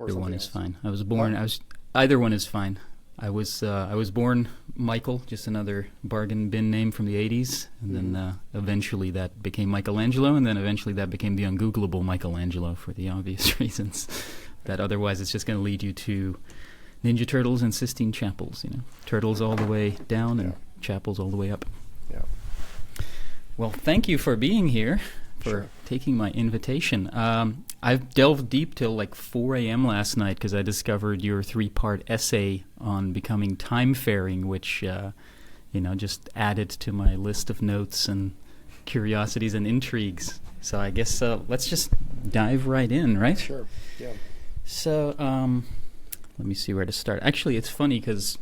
or Either one something is else? fine. Either one is fine. I was born Michael, just another bargain bin name from the 80s, and then eventually that became Michelangelo, and then eventually that became the Ungoogleable Michaelangelo for the obvious reasons that otherwise it's just going to lead you to Ninja Turtles and Sistine Chapels, Turtles all the way down and chapels all the way up. Yeah. Well, thank you for being here, for Sure. taking my invitation. I've delved deep till like 4 a.m. last night because I discovered your 3-part essay on becoming time-faring, which, just added to my list of notes and curiosities and intrigues. So I guess let's just dive right in, right? Sure. Yeah. So let me see where to start. Actually, it's funny because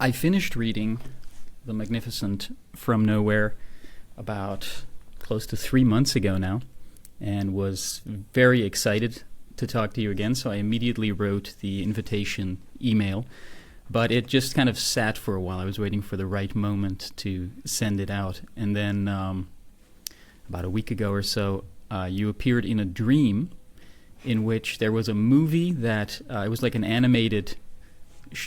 I finished reading The Magnificent From Nowhere about close to 3 months ago now, and was very excited to talk to you again, so I immediately wrote the invitation email, but it just kind of sat for a while. I was waiting for the right moment to send it out, and then about a week ago or so, you appeared in a dream in which there was a movie that, it was like an animated,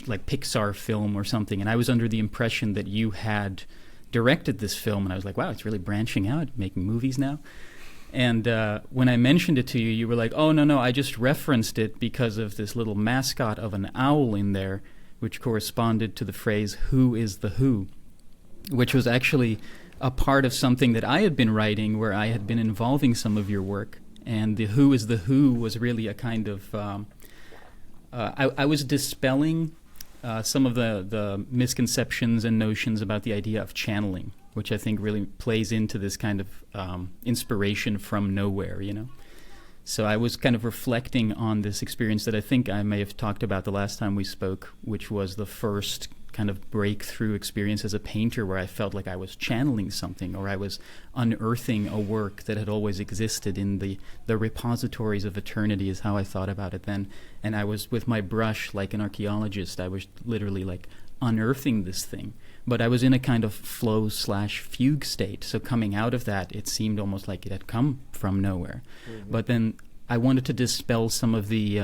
like Pixar film or something, and I was under the impression that you had directed this film, and I was like, wow, it's really branching out, making movies now. And when I mentioned it to you, you were like, oh, no, I just referenced it because of this little mascot of an owl in there, which corresponded to the phrase, who is the who, which was actually a part of something that I had been writing where I had been involving some of your work. And the who is the who was really a kind of, I was dispelling some of the misconceptions and notions about the idea of channeling, which I think really plays into this kind of inspiration from nowhere, So I was kind of reflecting on this experience that I think I may have talked about the last time we spoke, which was the first kind of breakthrough experience as a painter where I felt like I was channeling something, or I was unearthing a work that had always existed in the repositories of eternity, is how I thought about it then. And I was, with my brush, like an archaeologist, I was literally like unearthing this thing. But I was in a kind of flow/fugue state. So coming out of that, it seemed almost like it had come from nowhere. Mm-hmm. But then I wanted to dispel some of the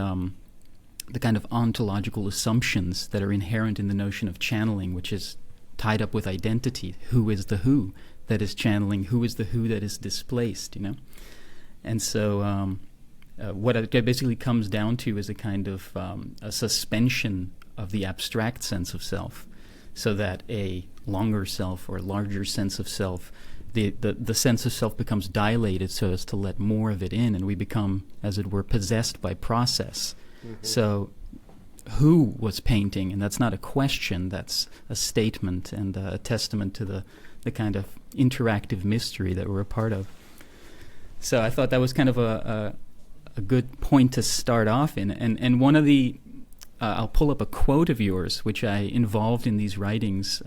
kind of ontological assumptions that are inherent in the notion of channeling, which is tied up with identity. Who is the who that is channeling? Who is the who that is displaced, And so what it basically comes down to is a kind of a suspension of the abstract sense of self, so that a longer self or larger sense of self, the sense of self becomes dilated so as to let more of it in, and we become, as it were, possessed by process. Mm-hmm. So who was painting? And that's not a question, that's a statement and a testament to the kind of interactive mystery that we're a part of. So I thought that was kind of a good point to start off in. And one of the I'll pull up a quote of yours, which I involved in these writings,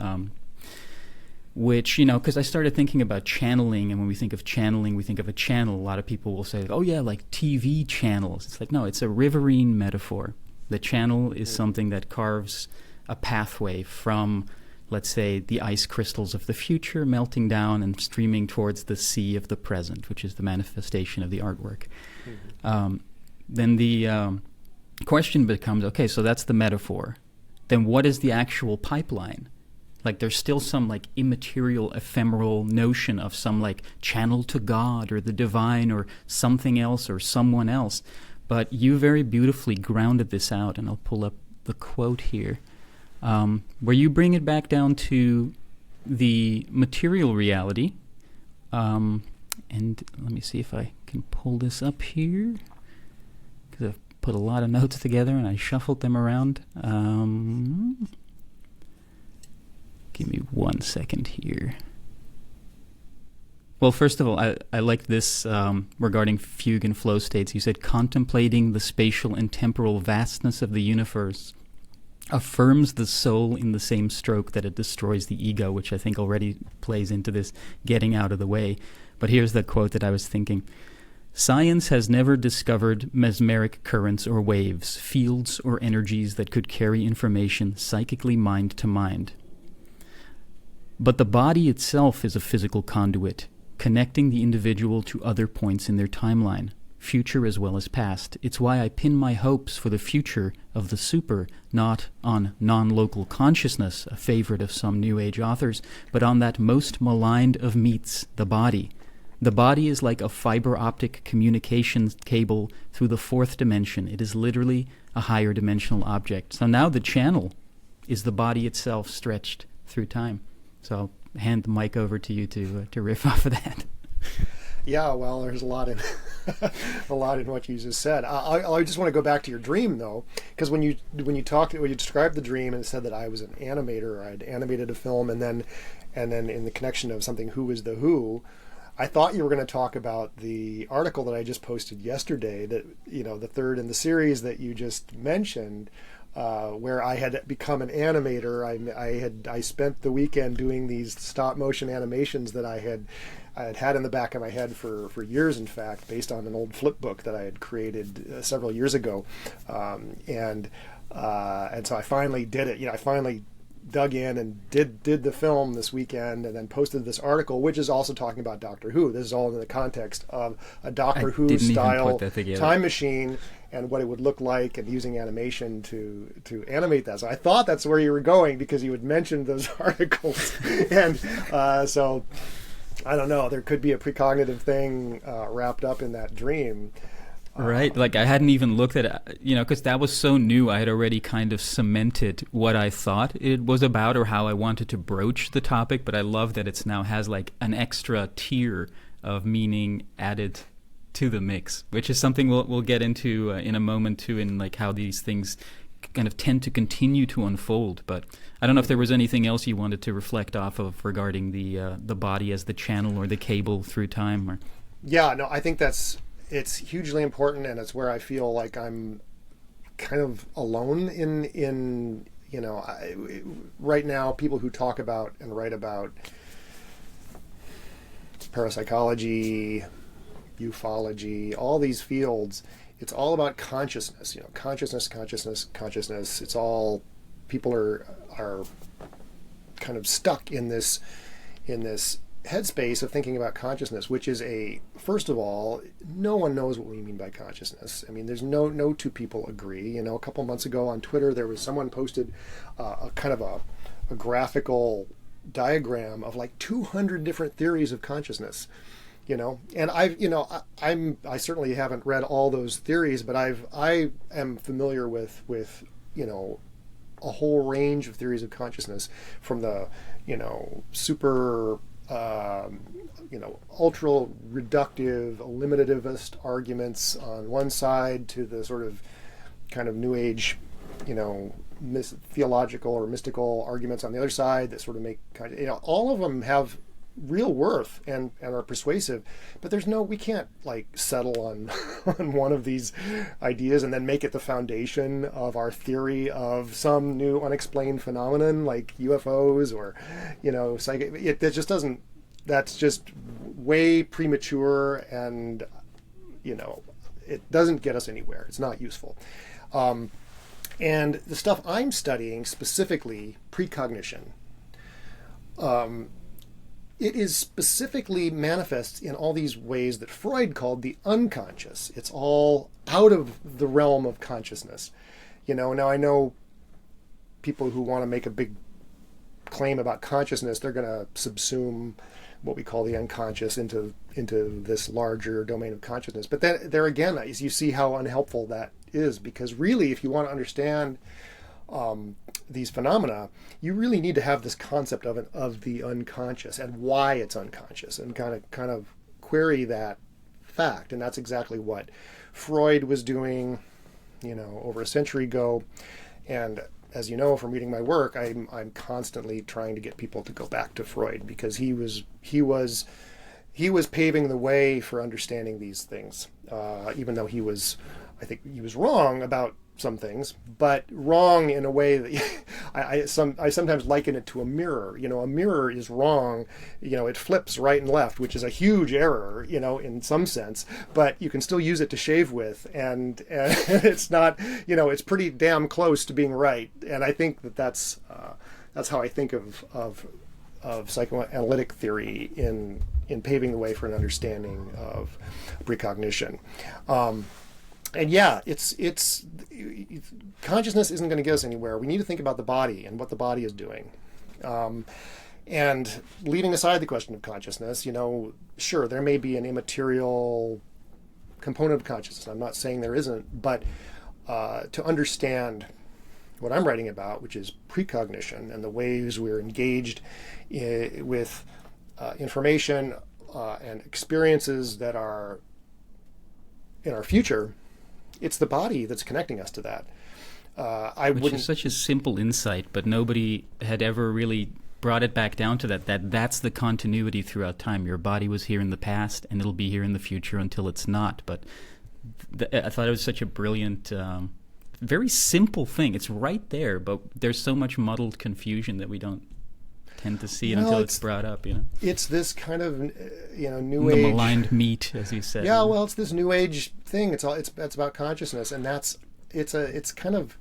which, because I started thinking about channeling, and when we think of channeling, we think of a channel. A lot of people will say, oh yeah, like TV channels. It's like, no, it's a riverine metaphor. The channel is something that carves a pathway from, let's say, the ice crystals of the future melting down and streaming towards the sea of the present, which is the manifestation of the artwork. Mm-hmm. Then the question becomes, okay, so that's the metaphor. Then what is the actual pipeline? Like, there's still some like immaterial, ephemeral notion of some like channel to God or the divine or something else or someone else. But you very beautifully grounded this out, and I'll pull up the quote here, where you bring it back down to the material reality. And let me see if I can pull this up here, because I've put a lot of notes together and I shuffled them around. Give me 1 second here. Well, first of all, I liked this regarding fugue and flow states. You said, contemplating the spatial and temporal vastness of the universe affirms the soul in the same stroke that it destroys the ego, which I think already plays into this getting out of the way. But here's the quote that I was thinking. Science has never discovered mesmeric currents or waves, fields or energies that could carry information psychically mind to mind. But the body itself is a physical conduit, connecting the individual to other points in their timeline. future as well as past. It's why I pin my hopes for the future of the super not on non-local consciousness, a favorite of some New Age authors, but on that most maligned of meats, the body. The body is like a fiber optic communications cable through the fourth dimension. It is literally a higher dimensional object. So now the channel is the body itself stretched through time. So I'll hand the mic over to you to riff off of that. Yeah, well, there's a lot in what you just said. I just want to go back to your dream though, because when you described the dream and said that I was an animator, or I'd animated a film, and then in the connection of something, who is the who, I thought you were going to talk about the article that I just posted yesterday, that, the third in the series that you just mentioned, where I had become an animator. I spent the weekend doing these stop motion animations that I had in the back of my head for years, in fact, based on an old flip book that I had created several years ago, and so I finally did it. I finally dug in and did the film this weekend, and then posted this article, which is also talking about Doctor Who. This is all in the context of a Doctor Who style time machine and what it would look like, and using animation to animate that. So I thought that's where you were going, because you had mentioned those articles. And so I don't know, there could be a precognitive thing wrapped up in that dream. Right, like I hadn't even looked at it, because that was so new. I had already kind of cemented what I thought it was about, or how I wanted to broach the topic, but I love that it's now has like an extra tier of meaning added to the mix, which is something we'll get into in a moment too, in like how these things kind of tend to continue to unfold. But I don't know if there was anything else you wanted to reflect off of regarding the body as the channel or the cable through time. Or yeah, no, I think it's hugely important, and it's where I feel like I'm kind of alone in right now, people who talk about and write about parapsychology, ufology, all these fields. It's all about consciousness, consciousness. It's all, people are kind of stuck in this headspace of thinking about consciousness, which is first of all, no one knows what we mean by consciousness. I mean, there's no two people agree. A couple months ago on Twitter, there was someone posted a kind of a graphical diagram of like 200 different theories of consciousness. And I certainly haven't read all those theories, but I am familiar with a whole range of theories of consciousness, from the super ultra reductive, eliminativist arguments on one side, to the sort of kind of New Age, theological or mystical arguments on the other side, that sort of make all of them have real worth and are persuasive, but we can't like settle on on one of these ideas and then make it the foundation of our theory of some new unexplained phenomenon like UFOs or psychic. It just doesn't. That's just way premature, and it doesn't get us anywhere. It's not useful. And the stuff I'm studying, specifically precognition, it is specifically manifests in all these ways that Freud called the unconscious. It's all out of the realm of consciousness. Now I know people who want to make a big claim about consciousness, they're going to subsume what we call the unconscious into this larger domain of consciousness. But then there again, you see how unhelpful that is, because really, if you want to understand these phenomena, you really need to have this concept of the unconscious and why it's unconscious, and kind of query that fact. And that's exactly what Freud was doing, over a century ago. And as you know from reading my work, I'm constantly trying to get people to go back to Freud, because he was paving the way for understanding these things. Even though I think he was wrong about some things, but wrong in a way that I sometimes liken it to a mirror. A mirror is wrong. It flips right and left, which is a huge error, in some sense, but you can still use it to shave with, and it's not, it's pretty damn close to being right. And I think that's how I think of psychoanalytic theory in in paving the way for an understanding of precognition. And yeah, it's consciousness isn't going to get us anywhere. We need to think about the body and what the body is doing. And leaving aside the question of consciousness, sure, there may be an immaterial component of consciousness. I'm not saying there isn't, but to understand what I'm writing about, which is precognition and the ways we're engaged with information and experiences that are in our future, it's the body that's connecting us to that. Which is such a simple insight, but nobody had ever really brought it back down to that's the continuity throughout time. Your body was here in the past, and it'll be here in the future until it's not. But I thought it was such a brilliant, very simple thing. It's right there, but there's so much muddled confusion that we don't tend to see it until it's brought up. It's this kind of new the age maligned meat, as you said. Yeah, well, it's this new age thing. It's about consciousness, and it's kind of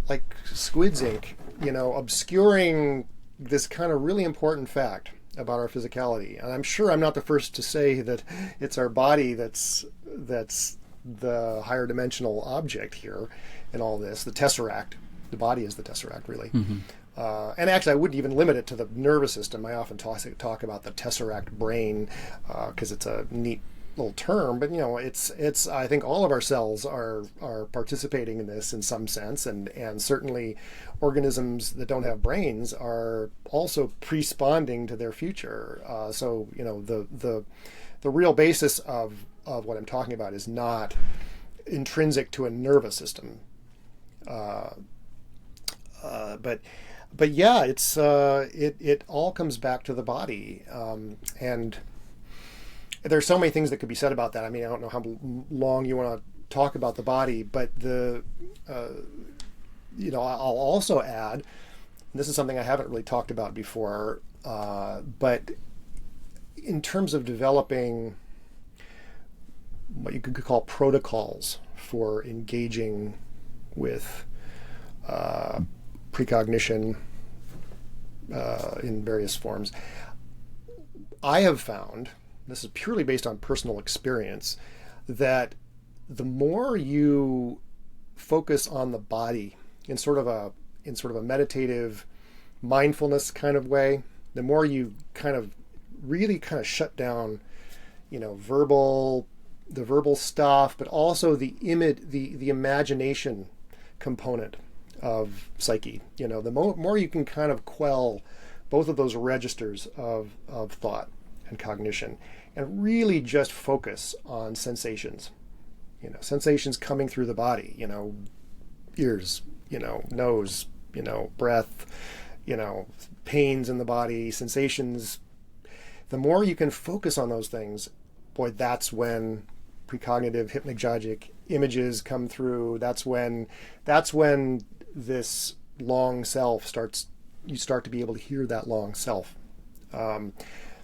like Squid's ink, obscuring this kind of really important fact about our physicality. And I'm sure I'm not the first to say that it's our body that's the higher dimensional object here in all this. The tesseract, the body is the tesseract, really. Mm-hmm. And actually, I wouldn't even limit it to the nervous system. I often talk about the tesseract brain because it's a neat little term. But it's. I think all of our cells are participating in this in some sense, and certainly organisms that don't have brains are also responding to their future. So the real basis of what I'm talking about is not intrinsic to a nervous system. But yeah, it's it all comes back to the body, and there's so many things that could be said about that. I mean, I don't know how long you want to talk about the body, but I'll also add, and this is something I haven't really talked about before, but in terms of developing what you could call protocols for engaging with precognition in various forms, I have found, this is purely based on personal experience, that the more you focus on the body in sort of a meditative mindfulness kind of way, the more you really shut down, the verbal stuff, but also the imagination component of psyche. The more you can kind of quell both of those registers of thought and cognition, and really just focus on sensations. Sensations coming through the body. Ears. Nose. Breath. Pains in the body. Sensations. The more you can focus on those things, boy, that's when precognitive hypnagogic images come through. That's when this long self starts. You start to be able to hear that long self.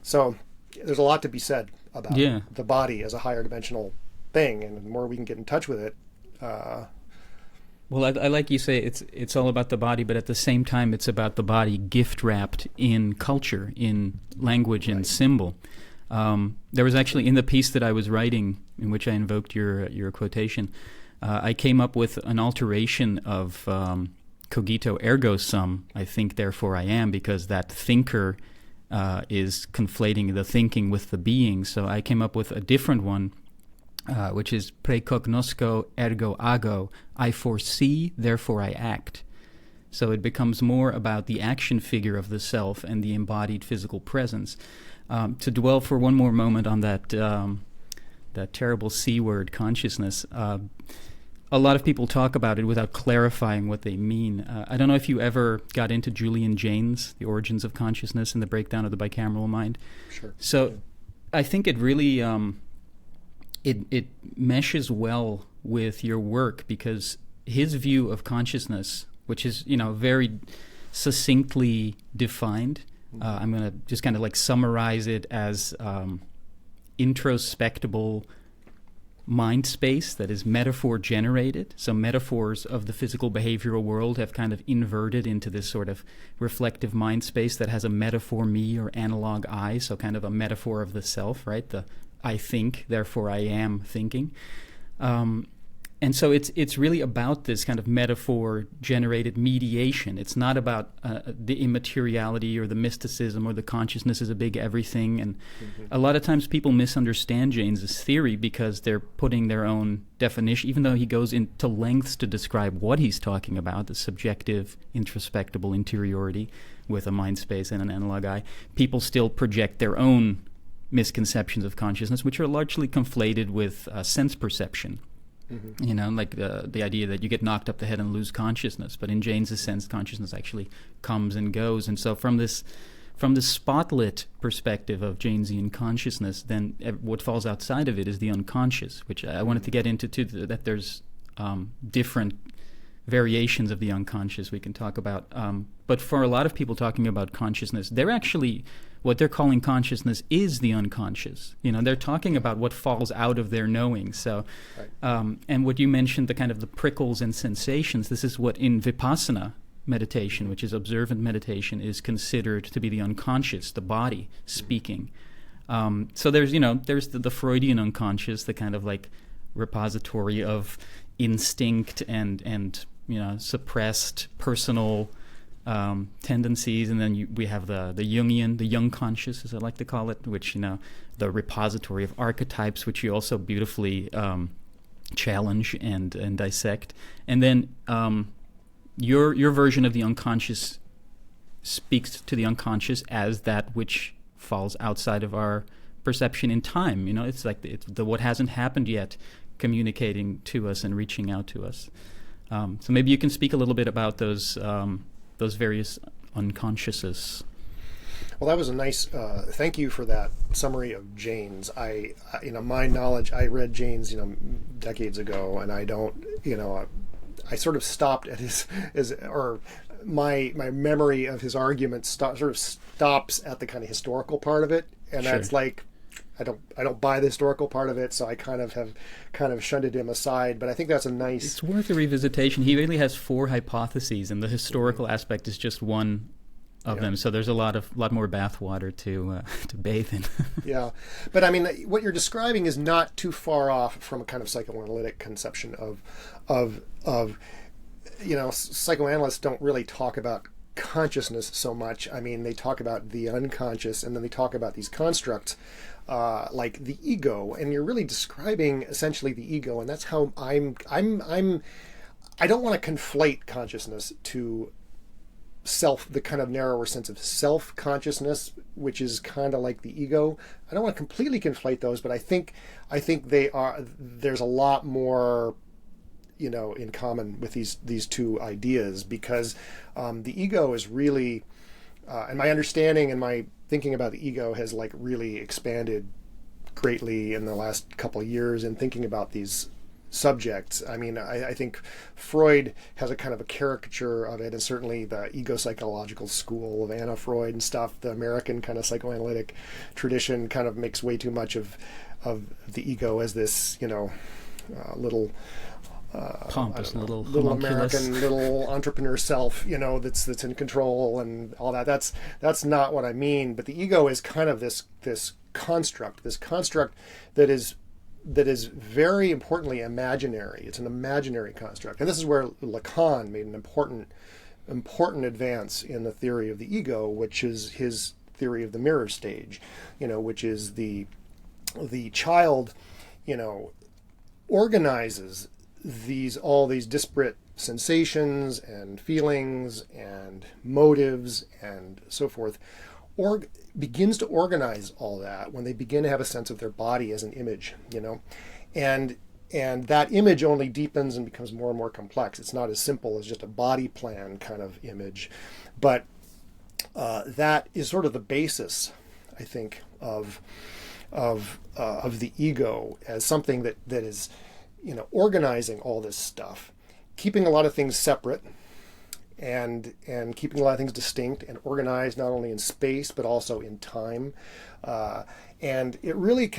So there's a lot to be said about the body as a higher dimensional thing, and the more we can get in touch with it. Well, I like you say it's all about the body, but at the same time, it's about the body gift wrapped in culture, in language and symbol. There was actually, in the piece that I was writing, in which I invoked your quotation, I came up with an alteration of cogito ergo sum, I think, therefore I am, because that thinker is conflating the thinking with the being. So I came up with a different one, which is precognosco ergo ago, I foresee, therefore I act. So it becomes more about the action figure of the self and the embodied physical presence. To dwell for one more moment on that terrible C word, consciousness, a lot of people talk about it without clarifying what they mean. I don't know if you ever got into Julian Jaynes' The Origins of Consciousness and the Breakdown of the Bicameral Mind. Sure. So I think it really it meshes well with your work, because his view of consciousness, which is very succinctly defined, I'm going to just kind of summarize it as introspectable mind space that is metaphor generated. So metaphors of the physical behavioral world have kind of inverted into this sort of reflective mind space that has a metaphor me or analog I, so kind of a metaphor of the self, right? The I think, therefore I am thinking. And so it's really about this kind of metaphor-generated mediation. It's not about the immateriality or the mysticism or the consciousness is a big everything. And a lot of times people misunderstand Janes's theory because they're putting their own definition, even though he goes into lengths to describe what he's talking about, the subjective, introspectable interiority with a mind space and an analog I. People still project their own misconceptions of consciousness, which are largely conflated with sense perception. You know, like the idea that you get knocked up the head and lose consciousness. But in Janes's sense, consciousness actually comes and goes. And so from this spotlit perspective of Janesian consciousness, then what falls outside of it is the unconscious, which I wanted to get into too, that there's different variations of the unconscious we can talk about. But for a lot of people talking about consciousness, they're actually, what they're calling consciousness is the unconscious. You know, they're talking about what falls out of their knowing. So, and what you mentioned, the kind of the prickles and sensations, this is what in Vipassana meditation, which is observant meditation, is considered to be the unconscious, the body speaking. So there's the Freudian unconscious, the kind of like repository of instinct and suppressed personal tendencies, and then we have the Jungian, the young conscious, as I like to call it, which the repository of archetypes, which you also beautifully challenge and dissect, and then your version of the unconscious speaks to the unconscious as that which falls outside of our perception in time. It's like it's the what hasn't happened yet communicating to us and reaching out to us. So maybe you can speak a little bit about those various unconsciouses. Well, that was a nice. Thank you for that summary of Janes. My knowledge. I read Janes, decades ago, and I don't. I sort of stopped at my memory of his argument sort of stops at the kind of historical part of it, and Sure. That's like. I don't buy the historical part of it, so I have shunted him aside. But I think that's a nice. It's worth a revisitation. He really has 4 hypotheses, and the historical aspect is just one of them. So there's a lot more bathwater to bathe in. Yeah, but I mean, what you're describing is not too far off from a kind of psychoanalytic conception of psychoanalysts don't really talk about consciousness so much. I mean, they talk about the unconscious, and then they talk about these constructs. Like the ego, and you're really describing essentially the ego, and that's how I don't want to conflate consciousness to self, the kind of narrower sense of self-consciousness, which is kind of like the ego. I don't want to completely conflate those, but I think there's a lot more in common with these two ideas, because the ego is really, and my understanding and my thinking about the ego has like really expanded greatly in the last couple of years in thinking about these subjects. I mean, I think Freud has a kind of a caricature of it, and certainly the ego psychological school of Anna Freud and stuff, the American kind of psychoanalytic tradition kind of makes way too much of the ego as this, little pompous little American little entrepreneur self, that's in control and all that. That's not what I mean. But the ego is kind of this construct that is very importantly imaginary. It's an imaginary construct, and this is where Lacan made an important advance in the theory of the ego, which is his theory of the mirror stage, which is the child, organizes all these disparate sensations and feelings and motives and so forth, or begins to organize all that when they begin to have a sense of their body as an image, and that image only deepens and becomes more and more complex. It's not as simple as just a body plan kind of image, but that is sort of the basis, I think, of the ego as something that is organizing all this stuff, keeping a lot of things separate, and keeping a lot of things distinct and organized, not only in space but also in time. And it really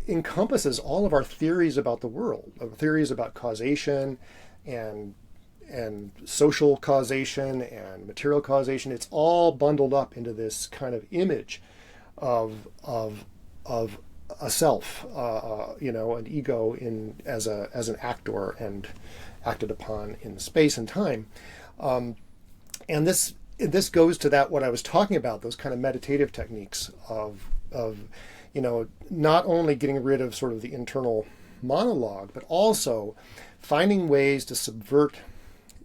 encompasses all of our theories about the world, theories about causation and social causation and material causation. It's all bundled up into this kind of image of a self, an ego as an actor and acted upon in space and time. And this goes to that what I was talking about, those kind of meditative techniques of not only getting rid of sort of the internal monologue, but also finding ways to subvert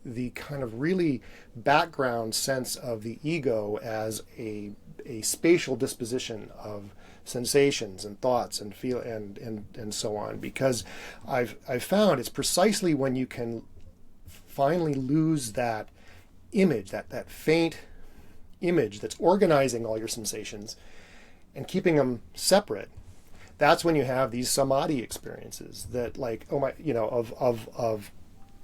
the kind of really background sense of the ego as a spatial disposition of sensations and thoughts and feel and so on. Because I've found it's precisely when you can finally lose that image, that faint image that's organizing all your sensations and keeping them separate, that's when you have these samadhi experiences that, like, oh my, of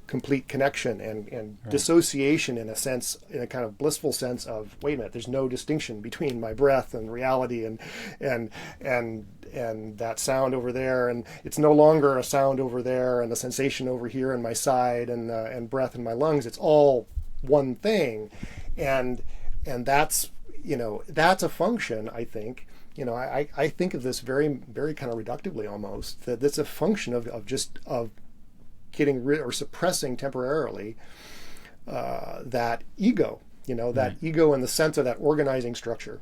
complete connection and right. Dissociation in a kind of blissful sense of, wait a minute, there's no distinction between my breath and reality and that sound over there, and it's no longer a sound over there and a sensation over here in my side and breath in my lungs. It's all one thing, and that's a function, I think. I think of this very, very kind of reductively almost, that it's a function of getting rid or suppressing temporarily that ego, that right. Ego in the sense of that organizing structure.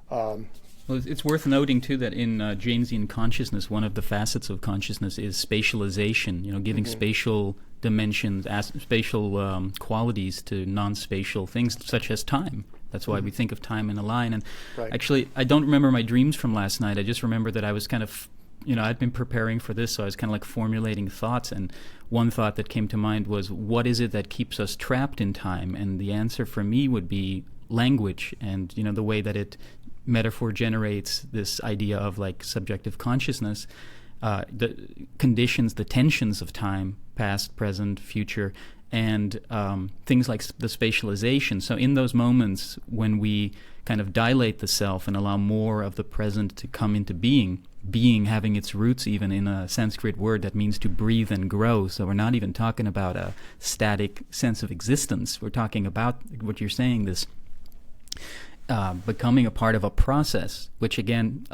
Well, it's worth noting too that in Jamesian consciousness, one of the facets of consciousness is spatialization. Giving mm-hmm. spatial dimensions, spatial qualities to non-spatial things such as time. That's why mm-hmm. we think of time in a line. And right. Actually, I don't remember my dreams from last night. I just remember that I was kind of, I'd been preparing for this, so I was kind of like formulating thoughts. And one thought that came to mind was, what is it that keeps us trapped in time? And the answer for me would be language, and the way that metaphor generates this idea of like subjective consciousness, the conditions, the tensions of time, past, present, future, and things like the spatialization. So in those moments when we kind of dilate the self and allow more of the present to come into being having its roots even in a Sanskrit word that means to breathe and grow. So we're not even talking about a static sense of existence. We're talking about what you're saying, this becoming a part of a process, which again,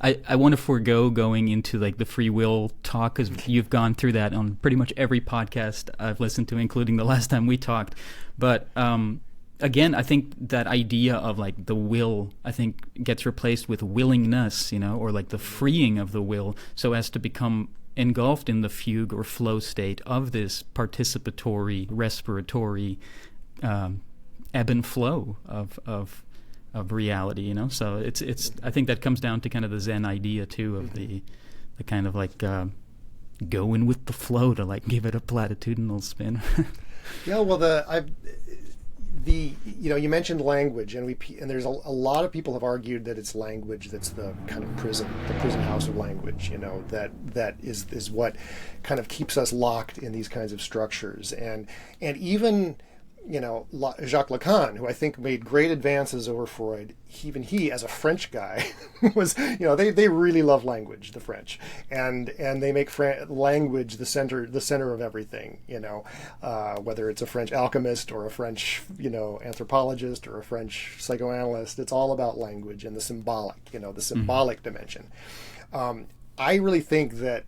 I want to forego going into like the free will talk, because you've gone through that on pretty much every podcast I've listened to, including the last time we talked. But again, I think that idea of like the will, I think gets replaced with willingness, or like the freeing of the will, so as to become engulfed in the fugue or flow state of this participatory, respiratory ebb and flow of reality, So it's I think that comes down to kind of the Zen idea too of the kind of like going with the flow, to like give it a platitudinal spin. Yeah, well, you mentioned language, and there's a lot of people have argued that it's language that's the kind of prison house of language, that is what kind of keeps us locked in these kinds of structures, and even Jacques Lacan, who I think made great advances over Freud, even he, as a French guy, was, they really love language, the French, and they make language the center of everything, whether it's a French alchemist or a French, anthropologist or a French psychoanalyst, it's all about language and the symbolic, the symbolic mm-hmm. dimension. I really think that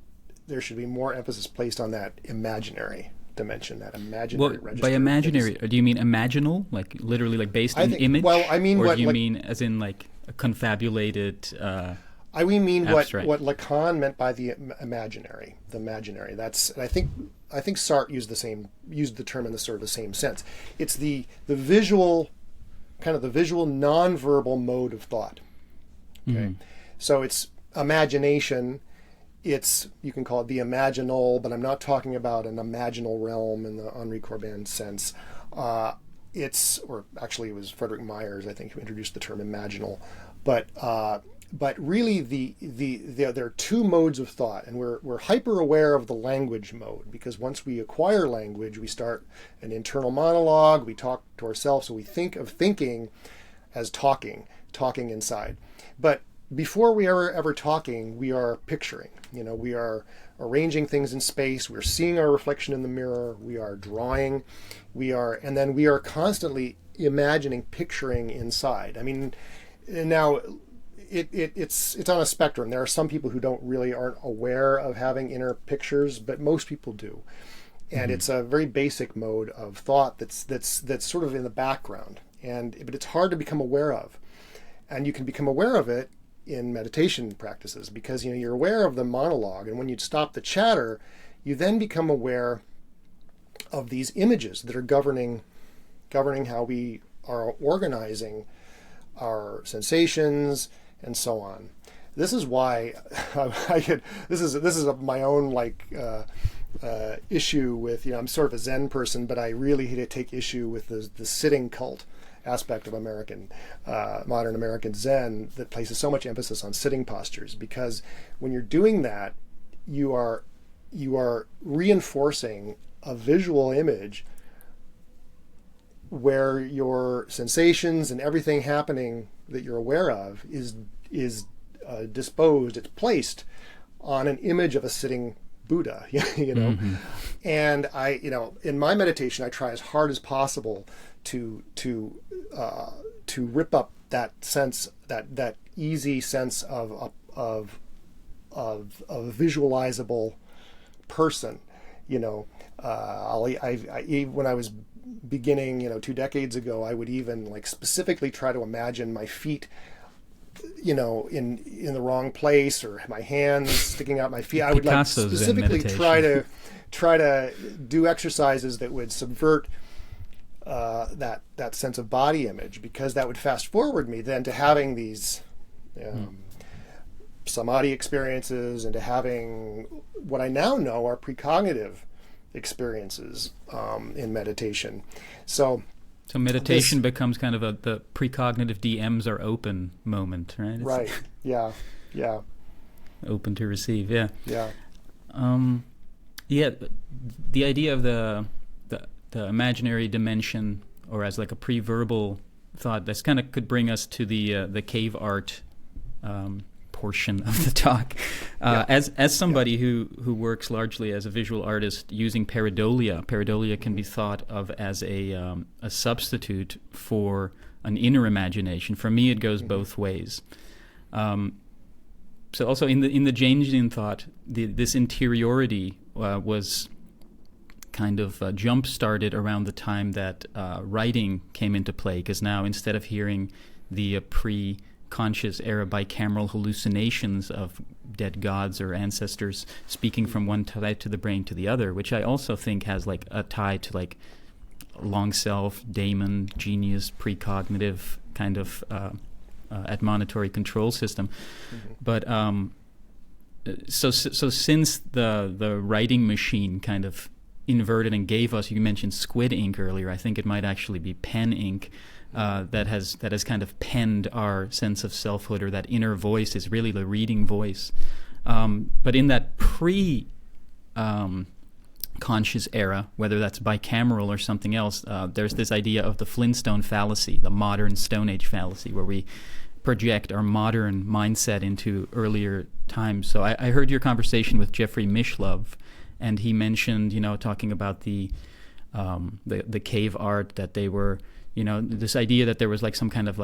there should be more emphasis placed on that imaginary dimension, that imaginary register. By imaginary, do you mean imaginal, like literally like based in image? Well, I mean, or do you mean as in like a confabulated I mean abstract? what Lacan meant by the imaginary. That's, and I think Sartre used the term in the sort of the same sense. It's the visual, kind of the visual nonverbal mode of thought. Okay, mm-hmm. So it's imagination. You can call it the imaginal, but I'm not talking about an imaginal realm in the Henri Corbin sense. Or actually it was Frederick Myers, I think, who introduced the term imaginal. But but really there are two modes of thought, and we're hyper aware of the language mode, because once we acquire language, we start an internal monologue, we talk to ourselves, so we think of thinking as talking inside. But before we are ever talking, we are picturing. We are arranging things in space, we're seeing our reflection in the mirror, we are drawing, and then we are constantly imagining, picturing inside. I mean, now it's on a spectrum. There are some people who aren't aware of having inner pictures, but most people do. And it's a very basic mode of thought that's sort of in the background, but it's hard to become aware of. And you can become aware of it in meditation practices, because you're aware of the monologue, and when you stop the chatter, you then become aware of these images that are governing how we are organizing our sensations and so on. This is why this is my own issue with, I'm sort of a Zen person, but I really take issue with the sitting cult aspect of modern American Zen, that places so much emphasis on sitting postures, because when you're doing that, you are reinforcing a visual image where your sensations and everything happening that you're aware of is disposed, it's placed on an image of a sitting Buddha, And in my meditation, I try as hard as possible to rip up that sense, that easy sense of a visualizable person. When I was beginning, 2 decades ago, I would even specifically try to imagine my feet, in the wrong place, or my hands sticking out my feet. I would specifically try to do exercises that would subvert that sense of body image, because that would fast forward me then to having these samadhi experiences, and to having what I now know are precognitive experiences in meditation. So meditation becomes kind of the precognitive DMs are open moment, right? Right. Yeah. Open to receive. Yeah. Yeah. The idea of the imaginary dimension, or as like a pre-verbal thought, that's kind of could bring us to the cave art portion of the talk. As somebody who works largely as a visual artist using pareidolia can be thought of as a substitute for an inner imagination. For me, it goes both ways. So also in the Janesian thought, this interiority was kind of jump-started around the time that writing came into play, because now instead of hearing the pre-conscious era bicameral hallucinations of dead gods or ancestors speaking from one side to the brain to the other, which I also think has a tie to long self, daemon, genius, precognitive kind of admonitory control system. But so since the writing machine kind of inverted and gave us, you mentioned squid ink earlier, I think it might actually be pen ink, that has kind of penned our sense of selfhood, or that inner voice is really the reading voice. But in that conscious era, whether that's bicameral or something else, there's this idea of the Flintstone fallacy, the modern Stone Age fallacy, where we project our modern mindset into earlier times. So I heard your conversation with Jeffrey Mishlove, and he mentioned, talking about the cave art, that they were, this idea that there was some kind of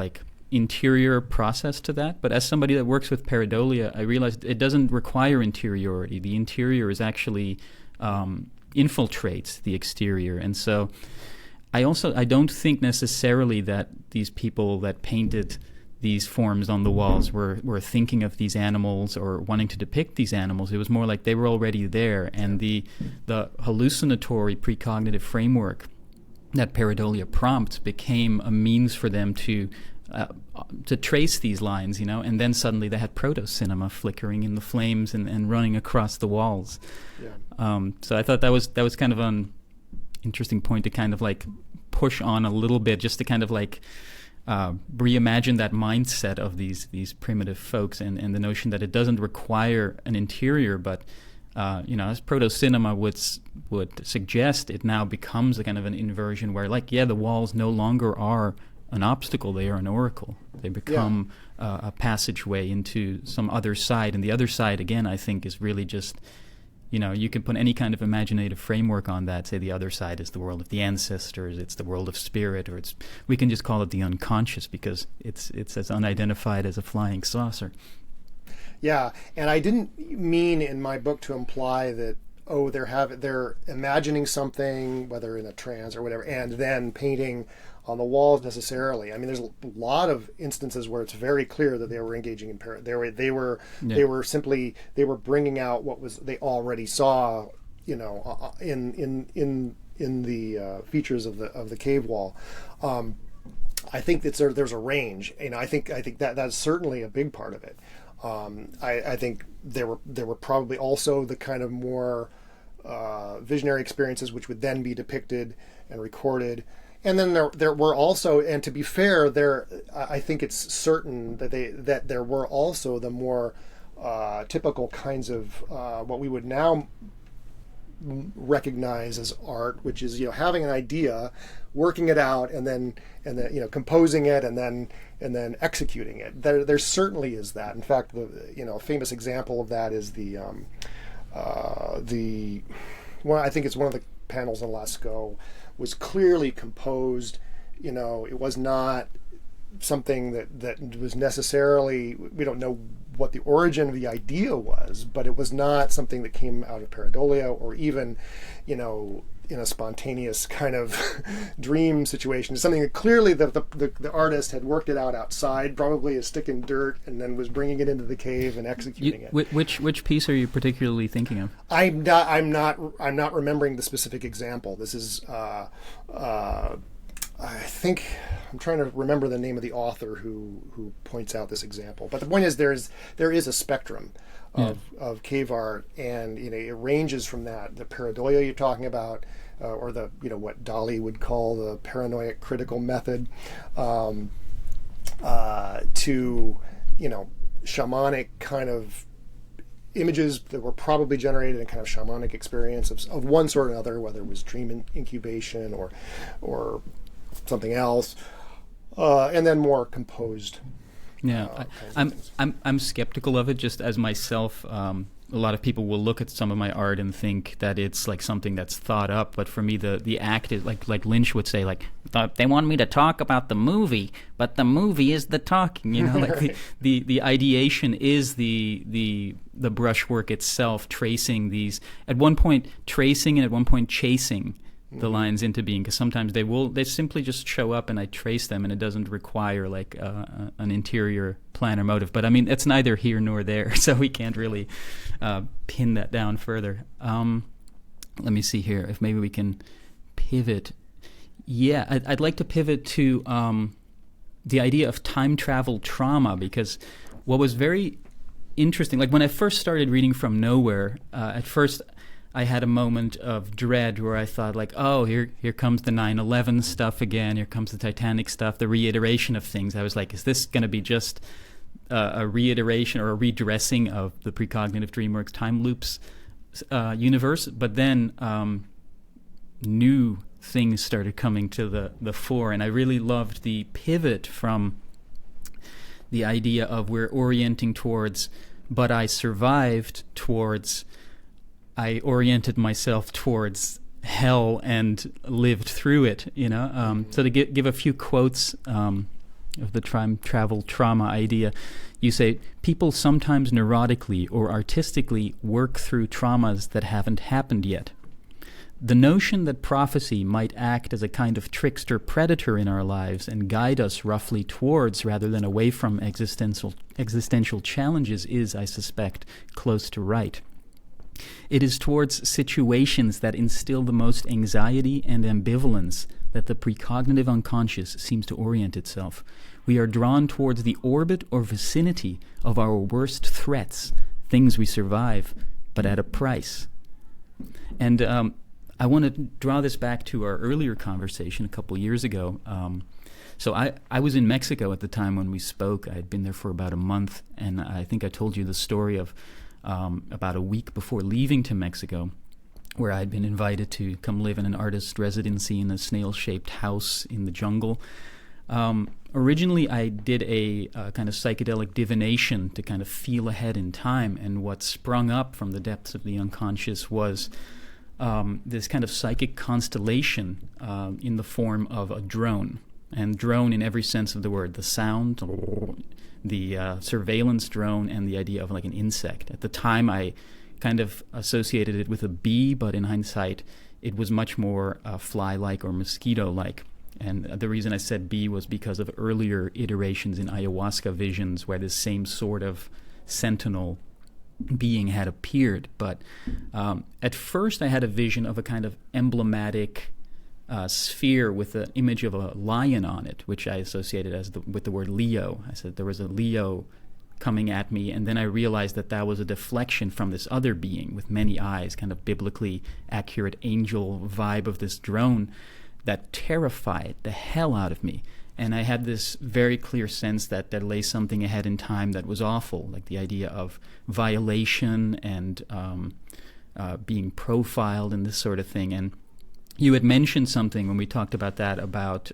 interior process to that. But as somebody that works with pareidolia, I realized it doesn't require interiority. The interior is actually infiltrates the exterior. And so I don't think necessarily that these people that painted these forms on the walls were thinking of these animals or wanting to depict these animals. It was more like they were already there, and the hallucinatory precognitive framework that pareidolia prompts became a means for them to trace these lines, and then suddenly they had proto-cinema flickering in the flames and running across the walls. Yeah. So I thought that was kind of an interesting point to kind of push on a little bit, just to kind of reimagine that mindset of these primitive folks, and the notion that it doesn't require an interior, but as proto-cinema would suggest, it now becomes a kind of an inversion where, the walls no longer are an obstacle, they are an oracle. They become a passageway into some other side, and the other side, again, I think is really just, you can put any kind of imaginative framework on that, say the other side is the world of the ancestors, it's the world of spirit, or we can just call it the unconscious, because it's as unidentified as a flying saucer. Yeah, and I didn't mean in my book to imply that, they're imagining something, whether in a trance or whatever, and then painting on the walls necessarily. I mean, there's a lot of instances where it's very clear that they were engaging in they were bringing out what they already saw, in the features of the cave wall. I think that there's a range, I think that's certainly a big part of it. I think there were probably also the kind of more visionary experiences which would then be depicted and recorded. And then there were also, and to be fair, I think it's certain that there were also the more typical kinds of what we would now recognize as art, which is having an idea, working it out, and then composing it, and then executing it. There certainly is that. In fact, a famous example of that is the I think it's one of the panels in Lascaux was clearly composed. It was not something that was necessarily, we don't know what the origin of the idea was, but it was not something that came out of pareidolia, or even in a spontaneous kind of dream situation. It's something that clearly the artist had worked it out outside, probably a stick in dirt, and then was bringing it into the cave and executing it. Which piece are you particularly thinking of? I'm not remembering the specific example. This is I think I'm trying to remember the name of the author who points out this example. But the point is, there is a spectrum of cave art, and it ranges from the pareidolia you're talking about, or the what Dali would call the paranoid critical method, to shamanic kind of images that were probably generated in kind of shamanic experience of one sort or another, whether it was dream incubation or something else, and then more composed. I'm skeptical of it, just as myself. A lot of people will look at some of my art and think that it's like something that's thought up, but for me the act is like Lynch would say, they want me to talk about the movie, but the movie is the talking. Right. the ideation is the brushwork itself, tracing these, at one point tracing and at one point chasing the lines into being, because sometimes they simply just show up and I trace them, and it doesn't require an interior plan or motive. But I mean, it's neither here nor there, so we can't really pin that down further. Let me see here if maybe we can pivot. Yeah, I'd like to pivot to the idea of time travel trauma, because what was very interesting, when I first started reading From Nowhere, at first I had a moment of dread where I thought, here comes the 9/11 stuff again, here comes the Titanic stuff, the reiteration of things. I was like, is this going to be just a reiteration or a redressing of the precognitive Dreamworks time loops universe? But then new things started coming to the fore, and I really loved the pivot from the idea of we're orienting towards, but I survived, towards I oriented myself towards hell and lived through it, So to give a few quotes of the time travel trauma idea, you say, people sometimes neurotically or artistically work through traumas that haven't happened yet. The notion that prophecy might act as a kind of trickster predator in our lives and guide us roughly towards rather than away from existential challenges is, I suspect, close to right. It is towards situations that instill the most anxiety and ambivalence that the precognitive unconscious seems to orient itself. We are drawn towards the orbit or vicinity of our worst threats, things we survive, but at a price. And I want to draw this back to our earlier conversation a couple years ago. So I was in Mexico at the time when we spoke. I had been there for about a month, and I think I told you the story of about a week before leaving to Mexico, where I'd been invited to come live in an artist residency in a snail-shaped house in the jungle. Originally, I did a kind of psychedelic divination to kind of feel ahead in time, and what sprung up from the depths of the unconscious was this kind of psychic constellation in the form of a drone, and drone in every sense of the word, the sound, the surveillance drone, and the idea of like an insect. At the time, I kind of associated it with a bee, but in hindsight, it was much more fly-like or mosquito-like. And the reason I said bee was because of earlier iterations in ayahuasca visions where this same sort of sentinel being had appeared. But at first I had a vision of a kind of emblematic sphere with an image of a lion on it, which I associated with the word Leo. I said there was a Leo coming at me, and then I realized that was a deflection from this other being with many eyes, kind of biblically accurate angel vibe of this drone that terrified the hell out of me. And I had this very clear sense that there lay something ahead in time that was awful, like the idea of violation and being profiled and this sort of thing. And you had mentioned something when we talked about that, about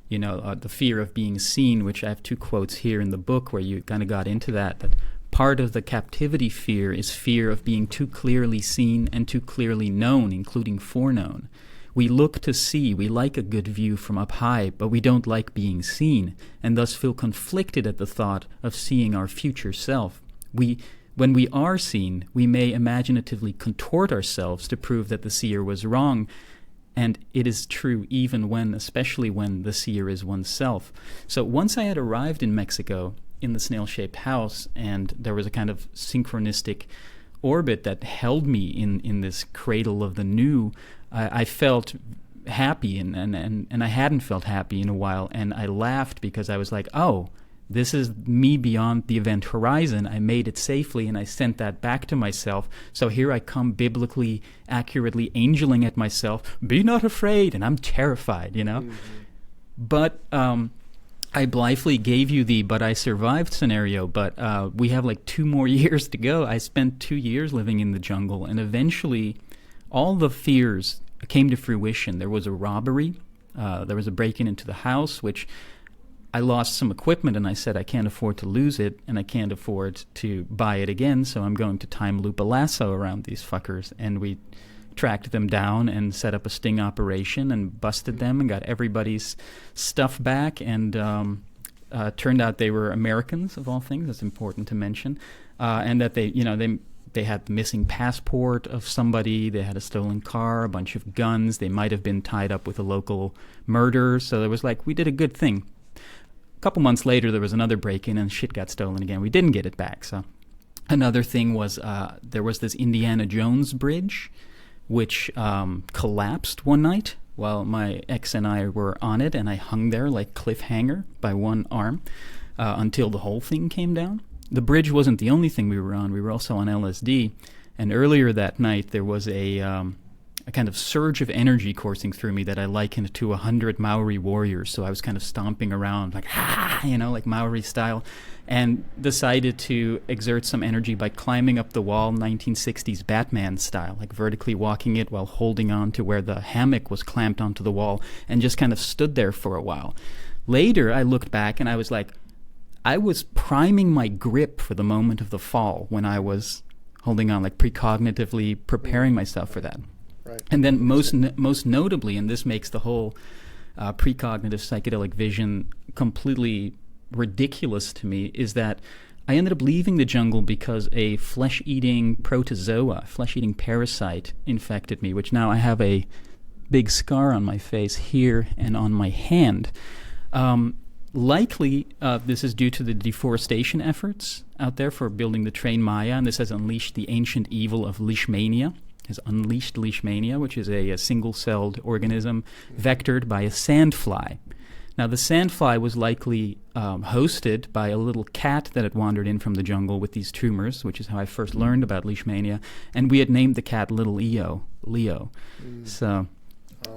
the fear of being seen, which I have 2 quotes here in the book where you kind of got into that part of the captivity fear is fear of being too clearly seen and too clearly known, including foreknown. We look to see, we like a good view from up high, but we don't like being seen, and thus feel conflicted at the thought of seeing our future self. When we are seen, we may imaginatively contort ourselves to prove that the seer was wrong, and it is true especially when the seer is oneself. So once I had arrived in Mexico in the snail-shaped house, and there was a kind of synchronistic orbit that held me in this cradle of the new, I felt happy, and I hadn't felt happy in a while, and I laughed because I was like, oh, this is me beyond the event horizon. I made it safely, and I sent that back to myself. So here I come biblically, accurately angeling at myself, be not afraid, and I'm terrified, Mm-hmm. But I blithely gave you the but I survived scenario, but we have like 2 more years to go. I spent 2 years living in the jungle, and eventually all the fears came to fruition. There was a robbery. There was a break-in into the house, which I lost some equipment, and I said I can't afford to lose it, and I can't afford to buy it again, so I'm going to time loop a lasso around these fuckers. And we tracked them down and set up a sting operation and busted them and got everybody's stuff back, and turned out they were Americans, of all things. That's important to mention. And that they had the missing passport of somebody, they had a stolen car, a bunch of guns, they might have been tied up with a local murder, so there was we did a good thing. A couple months later, there was another break-in, and shit got stolen again. We didn't get it back, so. Another thing was there was this Indiana Jones bridge, which collapsed one night while my ex and I were on it, and I hung there like cliffhanger by one arm until the whole thing came down. The bridge wasn't the only thing we were on. We were also on LSD, and earlier that night there was a kind of surge of energy coursing through me that I likened to 100 Maori warriors. So I was kind of stomping around like Maori style, and decided to exert some energy by climbing up the wall 1960s Batman style, like vertically walking it while holding on to where the hammock was clamped onto the wall, and just kind of stood there for a while. Later, I looked back and I was like, I was priming my grip for the moment of the fall when I was holding on, like precognitively preparing myself for that. Right. And then most notably, and this makes the whole precognitive psychedelic vision completely ridiculous to me, is that I ended up leaving the jungle because a flesh-eating protozoa, flesh-eating parasite, infected me, which now I have a big scar on my face here and on my hand. Likely, this is due to the deforestation efforts out there for building the train Maya, and this has unleashed the ancient evil of leishmania. Has unleashed leishmania, which is a single-celled organism vectored by a sandfly. Now, the sandfly was likely hosted by a little cat that had wandered in from the jungle with these tumors, which is how I first learned about leishmania, and we had named the cat Little Leo. So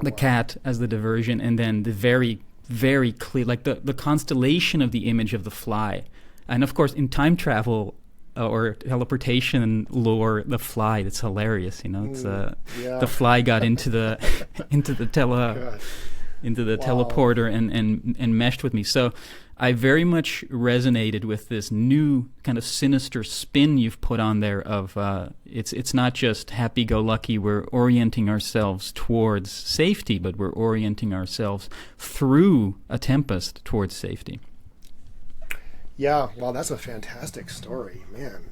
the cat as the diversion, and then the very very clear, like the constellation of the image of the fly. And of course, in time travel or teleportation lore, the fly, it's hilarious, you know. It's the fly got into the into the teleporter and meshed with me. So I very much resonated with this new kind of sinister spin you've put on there of it's not just happy-go-lucky, we're orienting ourselves towards safety, but we're orienting ourselves through a tempest towards safety. Yeah, well, that's a fantastic story, man.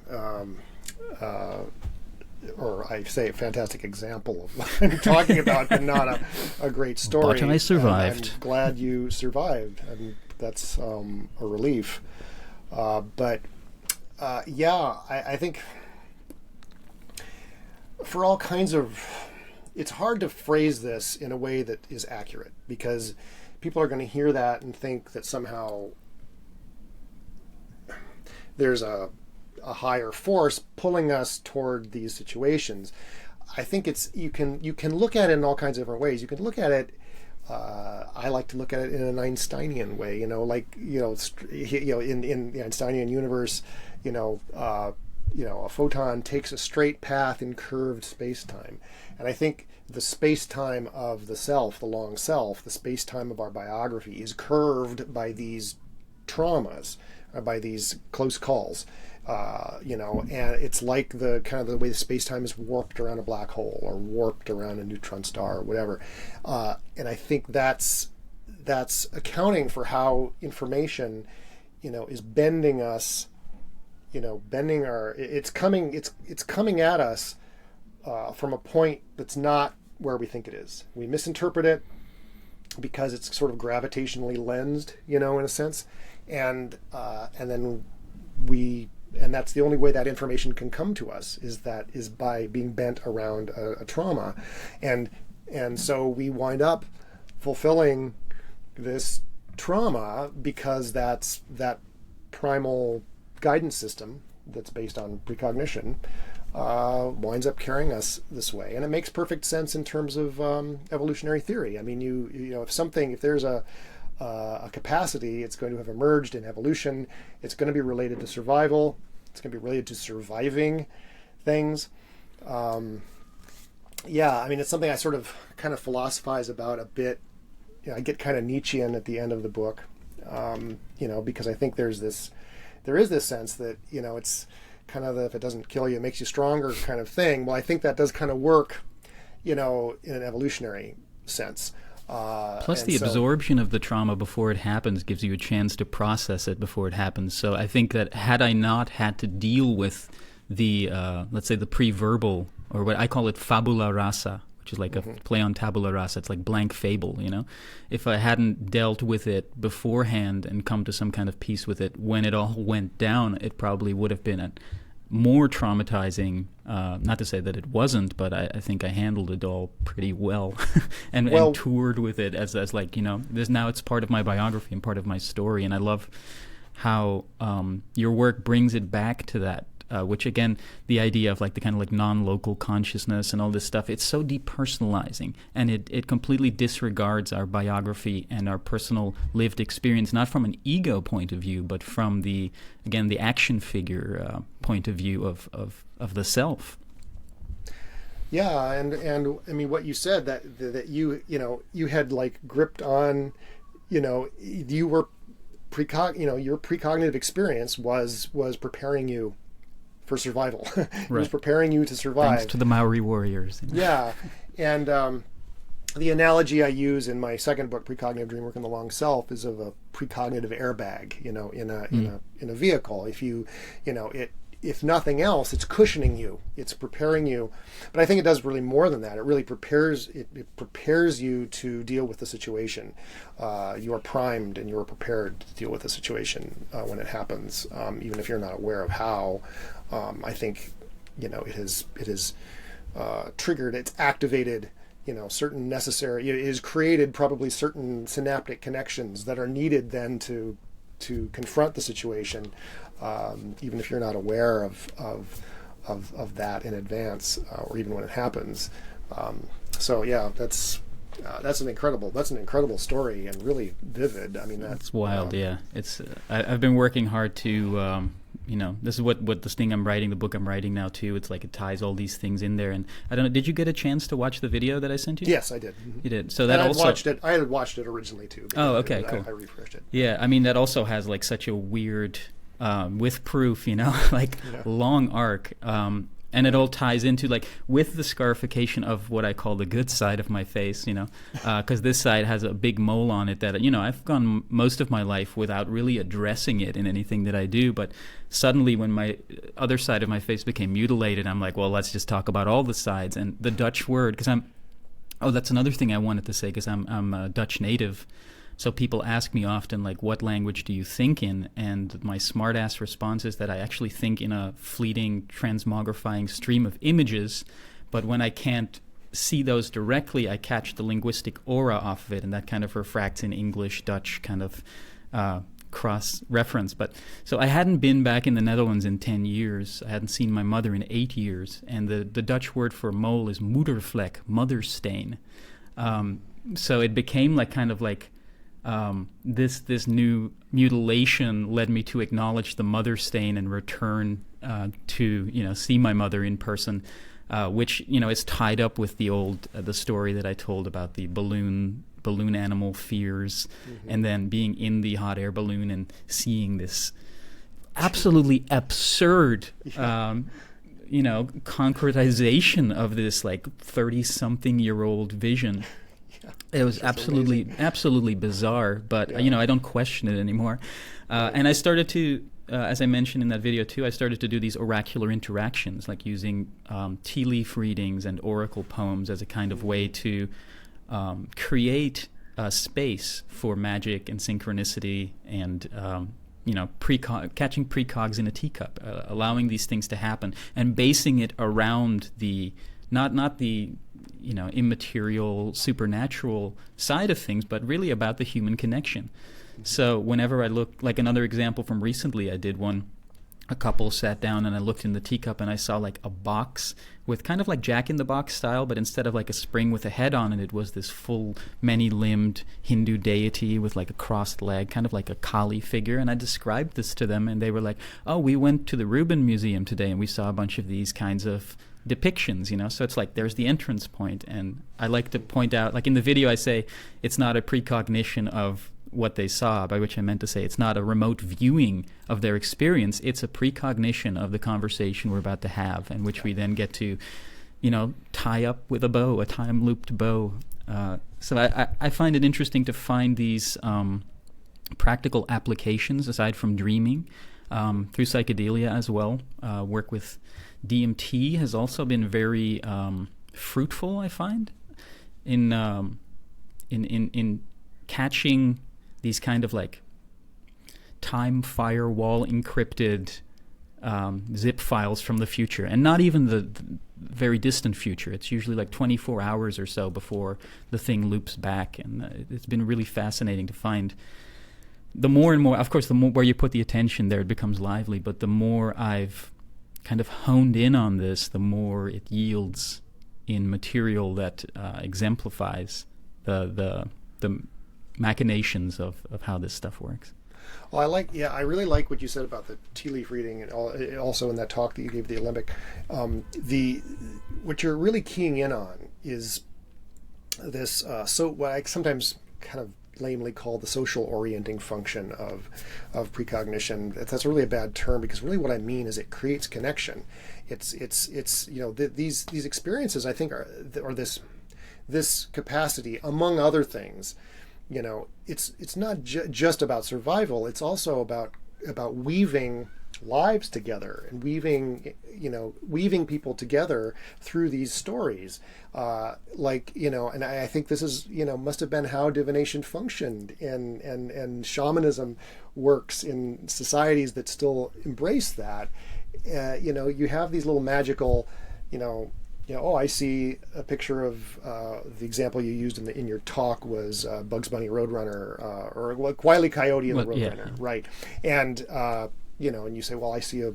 Or I say a fantastic example of what I'm talking about, but not a greght story. But I survived. I'm glad you survived, and that's a relief. I think for all kinds of... It's hard to phrase this in a way that is accurate, because people are going to hear that and think that somehow there's a higher force pulling us toward these situations. I think you can look at it in all kinds of different ways. You can look at it. I like to look at it in an Einsteinian way. In the Einsteinian universe, a photon takes a straight path in curved space-time, and I think the space-time of the self, the long self, the space-time of our biography, is curved by these traumas, by these close calls. And it's like the kind of the way the space-time is warped around a black hole or warped around a neutron star or whatever. And I think that's accounting for how information, is bending us, it's coming at us from a point that's not where we think it is. We misinterpret it because it's sort of gravitationally lensed, in a sense. And that's the only way that information can come to us is by being bent around a trauma, and so we wind up fulfilling this trauma because that's that primal guidance system that's based on precognition winds up carrying us this way, and it makes perfect sense in terms of evolutionary theory. I mean, if there's a capacity, it's going to have emerged in evolution. It's going to be related to survival. It's going to be related to surviving things. It's something I sort of kind of philosophize about a bit. I get kind of Nietzschean at the end of the book, because I think there is this sense that, it's kind of if it doesn't kill you, it makes you stronger kind of thing. Well, I think that does kind of work, in an evolutionary sense. Plus the absorption of the trauma before it happens gives you a chance to process it before it happens. So I think that had I not had to deal with the, let's say the pre-verbal, or what I call it fabula rasa, which is like a play on tabula rasa, it's like blank fable, If I hadn't dealt with it beforehand and come to some kind of peace with it, when it all went down, it probably would have been more traumatizing. Not to say that it wasn't, but I think I handled it all pretty well, and toured with it as like, now it's part of my biography and part of my story, and I love how your work brings it back to that. Which again, the idea of like the kind of like non-local consciousness and all this stuff, it's so depersonalizing, and it completely disregards our biography and our personal lived experience, not from an ego point of view, but from the action figure point of view of the self. Yeah, and I mean what you said that you had like gripped on, you were your precognitive experience was preparing you for survival. It was preparing you to survive. Thanks to the Maori warriors. Yeah, and the analogy I use in my second book, Precognitive Dreamwork and the Long Self, is of a precognitive airbag. In a vehicle. If nothing else, it's cushioning you. It's preparing you. But I think it does really more than that. It really prepares. It prepares you to deal with the situation. You are primed and you are prepared to deal with the situation when it happens, even if you're not aware of how. I think, it has triggered. It's activated. Certain necessary. It has created probably certain synaptic connections that are needed then to confront the situation, even if you're not aware of that in advance, or even when it happens. That's That's an incredible story and really vivid. I mean, that's wild. Yeah, it's. I've been working hard to. This is what the thing I'm writing, the book I'm writing now too. It's like it ties all these things in there. And I don't know. Did you get a chance to watch the video that I sent you? Yes, I did. You did. So that also. I had watched it originally too. Oh, okay, cool. I refreshed it. Yeah, I mean that also has like such a weird, with proof, like long arc. And it all ties into like with the scarification of what I call the good side of my face, because this side has a big mole on it that, I've gone most of my life without really addressing it in anything that I do. But suddenly when my other side of my face became mutilated, I'm like, well, let's just talk about all the sides. And the Dutch word, because that's another thing I wanted to say, because I'm a Dutch native. So people ask me often, like, what language do you think in? And my smart-ass response is that I actually think in a fleeting, transmogrifying stream of images, but when I can't see those directly, I catch the linguistic aura off of it, and that kind of refracts in English, Dutch kind of cross-reference. But so I hadn't been back in the Netherlands in 10 years. I hadn't seen my mother in 8 years, and the Dutch word for mole is moedervlek, mother stain. So it became like kind of like this new mutilation led me to acknowledge the mother stain and return to see my mother in person, which is tied up with the story that I told about the balloon animal fears, and then being in the hot air balloon and seeing this absolutely absurd concretization of this like 30-something-year-old vision. It was absolutely bizarre, but I don't question it anymore. And I started to, as I mentioned in that video too, I started to do these oracular interactions, like using tea leaf readings and oracle poems as a kind of way to create a space for magic and synchronicity and catching precogs in a teacup, allowing these things to happen and basing it around the not the immaterial, supernatural side of things, but really about the human connection. Mm-hmm. So whenever I look, like another example from recently, I did one, a couple sat down and I looked in the teacup and I saw like a box with kind of like Jack in the Box style, but instead of like a spring with a head on it, it was this full many-limbed Hindu deity with like a crossed leg, kind of like a Kali figure. And I described this to them and they were like, oh, we went to the Rubin Museum today and we saw a bunch of these kinds of depictions, so it's like there's the entrance point. And I like to point out, like in the video I say it's not a precognition of what they saw, by which I meant to say it's not a remote viewing of their experience, it's a precognition of the conversation we're about to have, and which we then get to tie up with a bow, a time-looped bow. So I find it interesting to find these practical applications aside from dreaming through psychedelia as well. Work with DMT has also been very fruitful, I find, in catching these kind of like time firewall encrypted zip files from the future, and not even the very distant future. It's usually like 24 hours or so before the thing loops back, and it's been really fascinating to find. The more and more, of course, the more where you put the attention there, it becomes lively, but the more I've kind of honed in on this, the more it yields in material that exemplifies the machinations of how this stuff works. Well, I really like what you said about the tea leaf reading, and also in that talk that you gave the Olympic. What you're really keying in on is this. So what I sometimes kind of lamely call the social orienting function of precognition. That's really a bad term, because really what I mean is it creates connection. It's these experiences, I think, or this capacity, among other things. It's not just about survival. It's also about weaving lives together and weaving people together through these stories. And I think this is, must have been how divination functioned and shamanism works in societies that still embrace that. You have these little magical, I see a picture of the example you used in your talk was Bugs Bunny Roadrunner or Wile E. Coyote in the Roadrunner, right? And and you say, well, I see a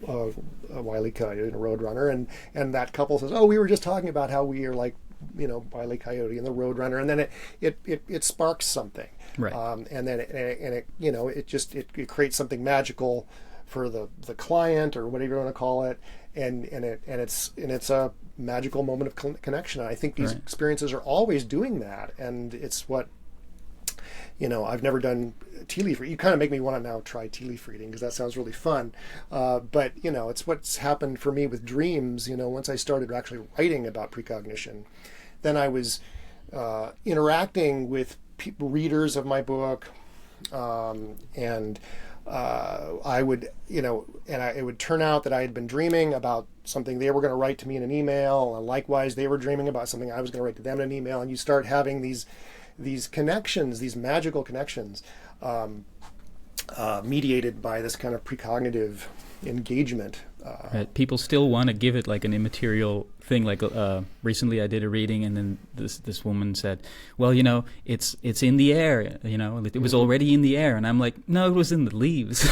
Wile E. Coyote in a Roadrunner, and that couple says, oh, we were just talking about how we are like Wile E. Coyote and the Roadrunner, and then it sparks something, Right. and then it creates something magical for the client or whatever you want to call it, and it's a magical moment of connection. And I think these experiences are always doing that, and it's what. I've never done tea leaf reading. You kind of make me want to now try tea leaf reading because that sounds really fun. But it's what's happened for me with dreams. Once I started actually writing about precognition, then I was interacting with readers of my book, and I would, it would turn out that I had been dreaming about something they were going to write to me in an email, and likewise they were dreaming about something I was going to write to them in an email, and you start having these connections, these magical connections, mediated by this kind of precognitive engagement. Right. People still want to give it like an immaterial thing. Like recently, I did a reading, and then this woman said, "Well, it's in the air. It was already in the air." And I'm like, "No, it was in the leaves."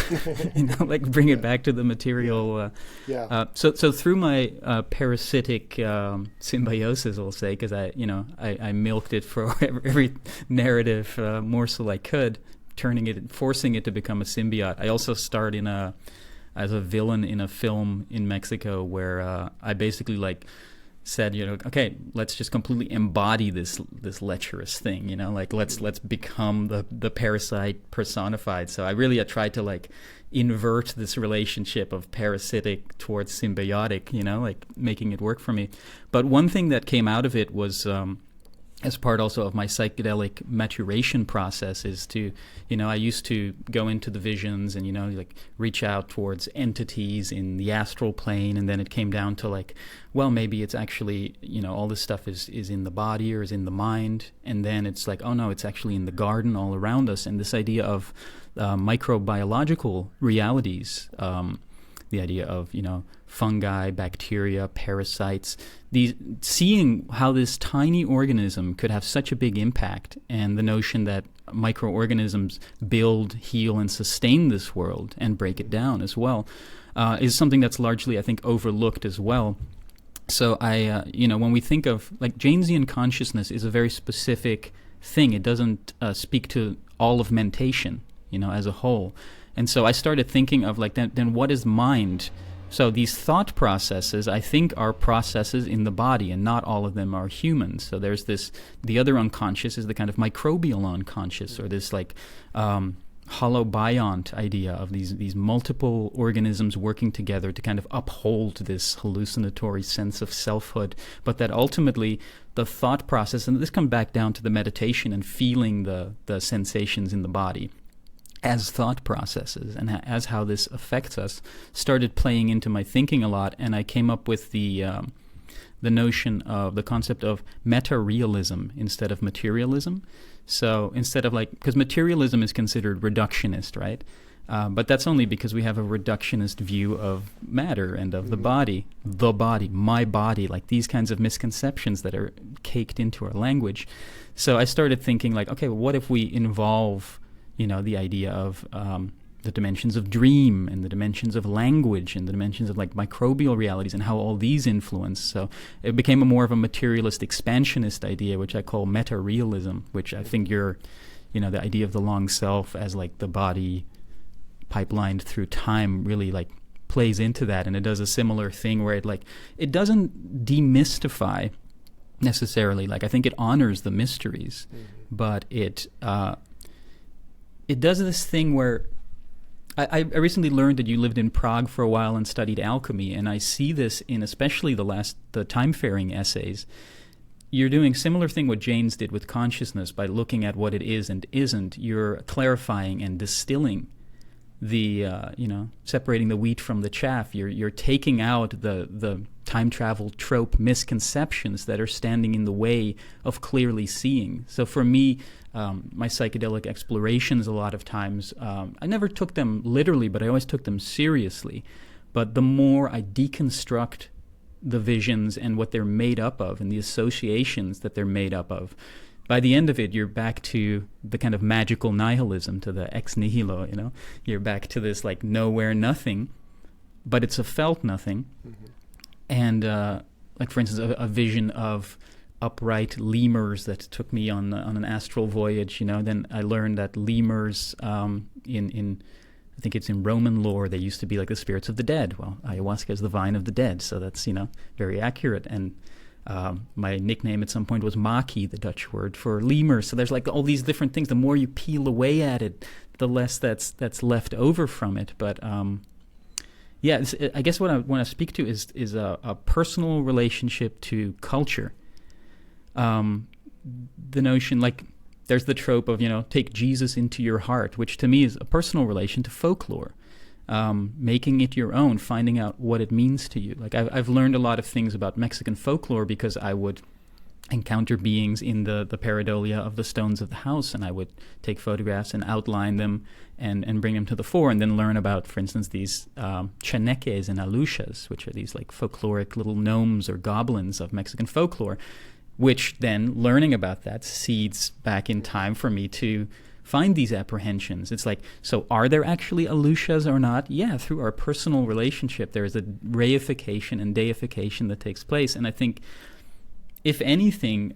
Like bring it back to the material. So through my parasitic symbiosis, I'll say, because I milked it for every narrative morsel I could, forcing it to become a symbiote. I also starred as a villain in a film in Mexico where I basically said, okay, let's just completely embody this lecherous thing, let's become the parasite personified. So I tried to invert this relationship of parasitic towards symbiotic, making it work for me. But one thing that came out of it was as part also of my psychedelic maturation process is to, I used to go into the visions and, reach out towards entities in the astral plane. And then it came down to maybe it's actually, all this stuff is in the body or is in the mind. And then it's oh no, it's actually in the garden all around us. And this idea of microbiological realities, the idea of, fungi, bacteria, parasites, seeing how this tiny organism could have such a big impact, and the notion that microorganisms build, heal, and sustain this world and break it down as well, is something that's largely, I think, overlooked as well. So when we think of, Janesian consciousness is a very specific thing. It doesn't speak to all of mentation, as a whole. And so I started thinking of then what is mind? So these thought processes, I think, are processes in the body, and not all of them are humans. So there's the other unconscious is the kind of microbial unconscious, or this holobiont idea of these multiple organisms working together to kind of uphold this hallucinatory sense of selfhood, but that ultimately the thought process, and this comes back down to the meditation and feeling the sensations in the body as thought processes, and as how this affects us, started playing into my thinking a lot. And I came up with the notion of the concept of meta-realism instead of materialism. So instead of because materialism is considered reductionist, right? But that's only because we have a reductionist view of matter and of the body, my body, these kinds of misconceptions that are caked into our language. So I started thinking okay, well, what if we involve the idea of the dimensions of dream and the dimensions of language and the dimensions of microbial realities and how all these influence. So it became more of a materialist expansionist idea, which I call meta-realism, which I think the idea of the long self as the body pipelined through time really plays into that. And it does a similar thing where it doesn't demystify necessarily. I think it honors the mysteries, but it does this thing where I recently learned that you lived in Prague for a while and studied alchemy, and I see this in especially the time-faring essays. You're doing similar thing what Janes did with consciousness by looking at what it is and isn't. You're clarifying and distilling the separating the wheat from the chaff. You're taking out the time travel trope misconceptions that are standing in the way of clearly seeing. So for me, my psychedelic explorations, a lot of times, I never took them literally, but I always took them seriously. But the more I deconstruct the visions and what they're made up of and the associations that they're made up of, by the end of it, you're back to the kind of magical nihilism, to the ex nihilo, You're back to this nowhere nothing, but it's a felt nothing. And for instance, a vision of upright lemurs that took me on an astral voyage. Then I learned that lemurs in I think it's in Roman lore, they used to be like the spirits of the dead. Well, ayahuasca is the vine of the dead, so that's very accurate. And my nickname at some point was Maki, the Dutch word for lemur. So there's like all these different things. The more you peel away at it, the less that's left over from it. But I guess what I want to speak to is a personal relationship to culture. The notion, like, there's the trope of, take Jesus into your heart, which to me is a personal relation to folklore. Making it your own, finding out what it means to you. Like, I've learned a lot of things about Mexican folklore because I would encounter beings in the pareidolia of the stones of the house, and I would take photographs and outline them and bring them to the fore, and then learn about, for instance, these chaneques and alushas, which are these like folkloric little gnomes or goblins of Mexican folklore, which then, learning about that, seeds back in time for me to find these apprehensions. It's like, so are there actually alushas or not? Yeah, through our personal relationship, there is a reification and deification that takes place. And I think, if anything,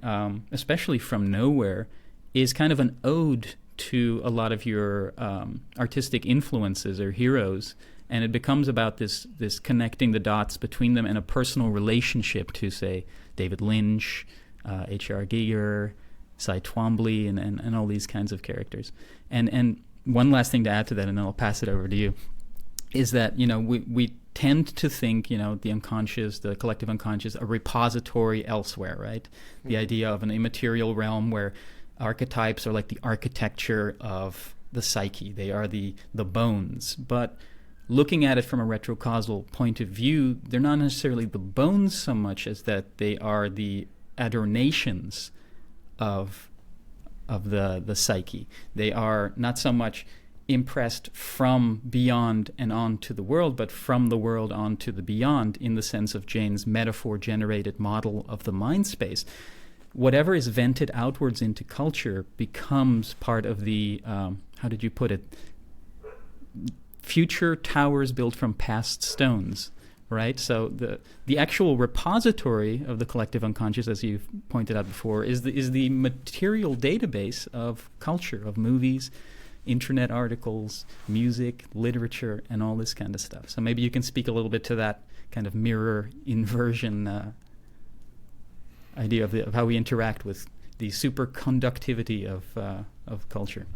especially From Nowhere, is kind of an ode to a lot of your artistic influences or heroes. And it becomes about this connecting the dots between them and a personal relationship to, say, David Lynch, H.R. Giger, Cy Twombly, and all these kinds of characters. And one last thing to add to that, and then I'll pass it over to you, is that, we tend to think, the unconscious, the collective unconscious, a repository elsewhere, right? Mm-hmm. The idea of an immaterial realm where archetypes are like the architecture of the psyche. They are the bones. But looking at it from a retrocausal point of view, they're not necessarily the bones so much as that they are the adornations of the psyche. They are not so much impressed from beyond and onto the world, but from the world onto the beyond, in the sense of Jane's metaphor-generated model of the mind space. Whatever is vented outwards into culture becomes part of the, how did you put it, future towers built from past stones, right? So the actual repository of the collective unconscious, as you've pointed out before, is the material database of culture, of movies, internet articles, music, literature, and all this kind of stuff. So maybe you can speak a little bit to that kind of mirror inversion idea of how we interact with the superconductivity of culture.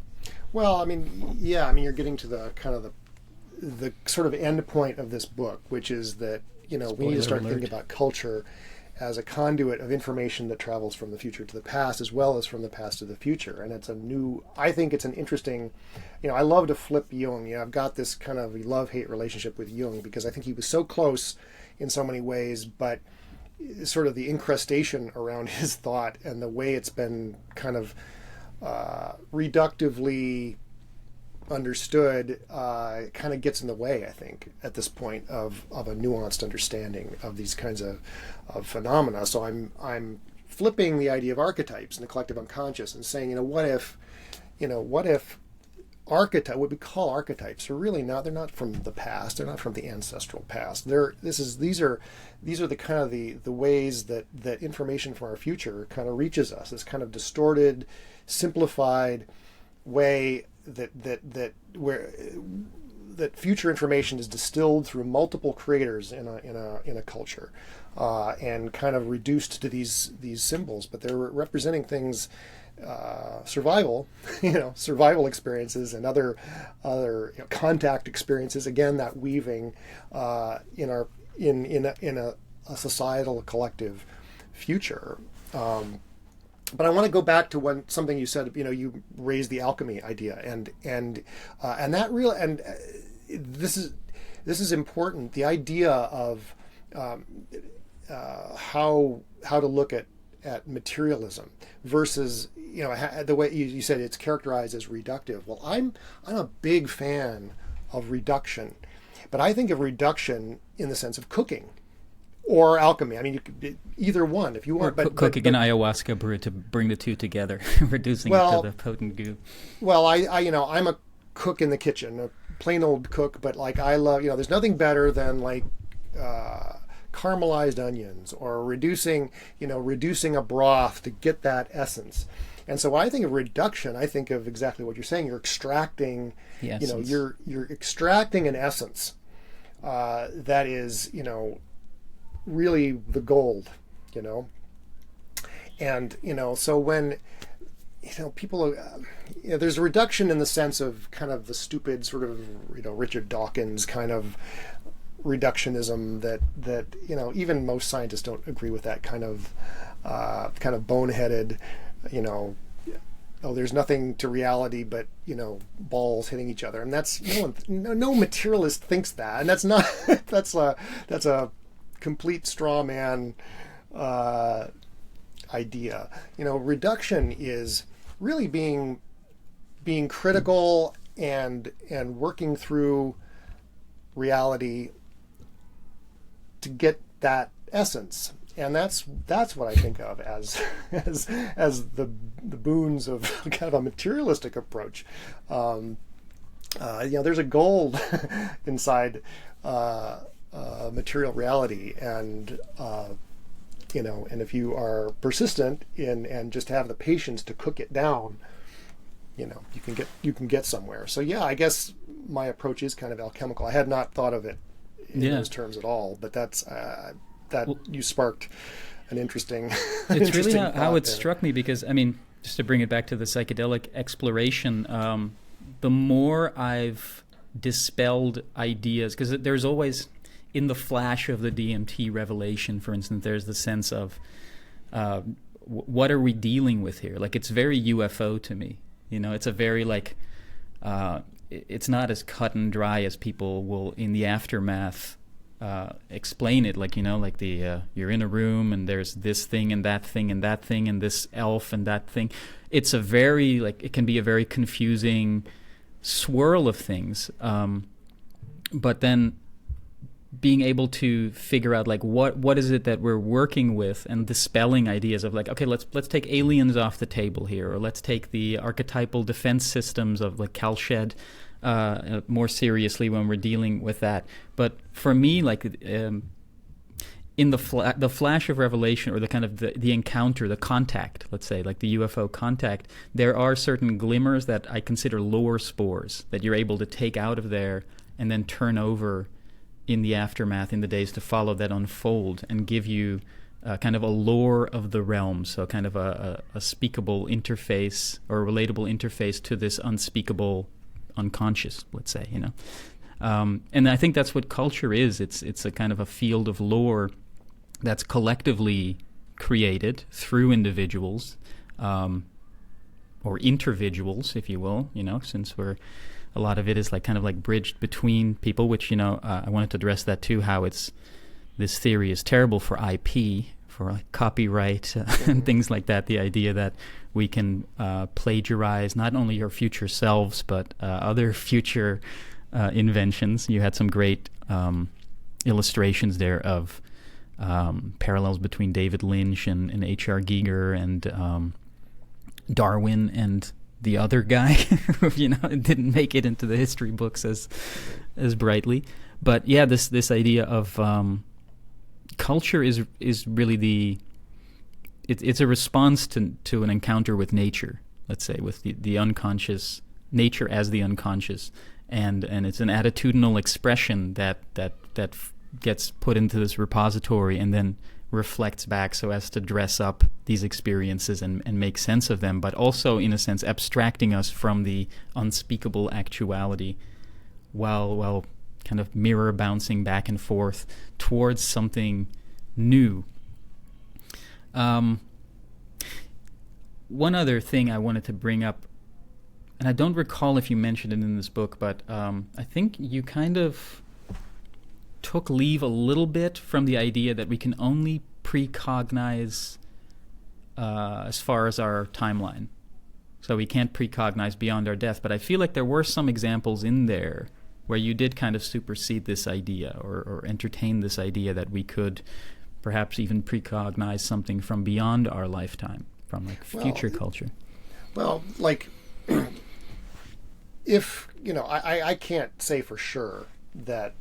Well, you're getting to the kind of the sort of end point of this book, which is that, we need to start thinking about culture as a conduit of information that travels from the future to the past, as well as from the past to the future. And I think it's an interesting, I love to flip Jung. I've got this kind of love-hate relationship with Jung because I think he was so close in so many ways, but sort of the incrustation around his thought and the way it's been kind of reductively understood kind of gets in the way, I think, at this point of a nuanced understanding of these kinds of phenomena. So I'm flipping the idea of archetypes in the collective unconscious and saying, what if what we call archetypes are really not, they're not from the past, they're not from the ancestral past. These are the kind of the ways that information from our future kind of reaches us, this kind of distorted, simplified way that future information is distilled through multiple creators in a culture, and kind of reduced to these symbols, but they're representing things, survival experiences and other contact experiences. Again, that weaving in a societal collective future. But I want to go back to something you said. You raised the alchemy idea, and this is important. The idea of how to look at materialism versus the way you said it's characterized as reductive. Well, I'm a big fan of reduction, but I think of reduction in the sense of cooking. Or alchemy. You could either one if you want. Or cooking an ayahuasca brew to bring the two together, reducing it to the potent goo. Well, I'm a cook in the kitchen, a plain old cook, but I love, there's nothing better than caramelized onions, or reducing a broth to get that essence. And so when I think of reduction, I think of exactly what you're saying. You're extracting, you're extracting an essence that is, really the gold, And, so when, people, there's a reduction in the sense of kind of the stupid sort of, Richard Dawkins kind of reductionism that even most scientists don't agree with, that kind of boneheaded, there's nothing to reality but balls hitting each other, and that's no materialist thinks that, and that's not that's a complete straw man idea. Reduction is really being critical and working through reality to get that essence. And that's what I think of as the boons of kind of a materialistic approach. There's a gold inside material reality, and and if you are persistent and just have the patience to cook it down, you can get somewhere. So yeah, I guess my approach is kind of alchemical. I had not thought of it in those terms at all, but that's. You sparked an interesting. It's really how it struck me, because just to bring it back to the psychedelic exploration, the more I've dispelled ideas, because there's always, in the flash of the DMT revelation, for instance, there's the sense of what are we dealing with here? Like, it's very UFO to me. It's a very it's not as cut and dry as people will in the aftermath explain it, you're in a room and there's this thing and that thing and that thing and this elf and that thing. It's a very it can be a very confusing swirl of things, but then being able to figure out what is it that we're working with, and dispelling ideas of okay, let's take aliens off the table here, or let's take the archetypal defense systems of Kalshed more seriously when we're dealing with that. But for me, in the flash of revelation, or the kind of the encounter, the contact, let's say, the UFO contact, there are certain glimmers that I consider lore spores that you're able to take out of there and then turn over in the aftermath, in the days to follow, that unfold and give you kind of a lore of the realm, so kind of a speakable interface, or a relatable interface to this unspeakable unconscious, let's say, and I think that's what culture is. It's a kind of a field of lore that's collectively created through individuals, or interviduals, if you will, since a lot of it is kind of bridged between people, which, I wanted to address that too, how this theory is terrible for IP, for copyright and things like that. The idea that we can plagiarize not only your future selves, but other future inventions. You had some great illustrations there of parallels between David Lynch and H.R. Giger and Darwin and the other guy who, it didn't make it into the history books as brightly. But yeah, this idea of culture is really it's a response to an encounter with nature, let's say, with the unconscious, nature as the unconscious, and it's an attitudinal expression that gets put into this repository and then reflects back so as to dress up these experiences and make sense of them, but also, in a sense, abstracting us from the unspeakable actuality, while kind of mirror bouncing back and forth towards something new. One other thing I wanted to bring up, and I don't recall if you mentioned it in this book, but I think you kind of took leave a little bit from the idea that we can only precognize as far as our timeline. So we can't precognize beyond our death, but I feel like there were some examples in there where you did kind of supersede this idea, or entertain this idea that we could perhaps even precognize something from beyond our lifetime, from future culture. Well, if, I can't say for sure that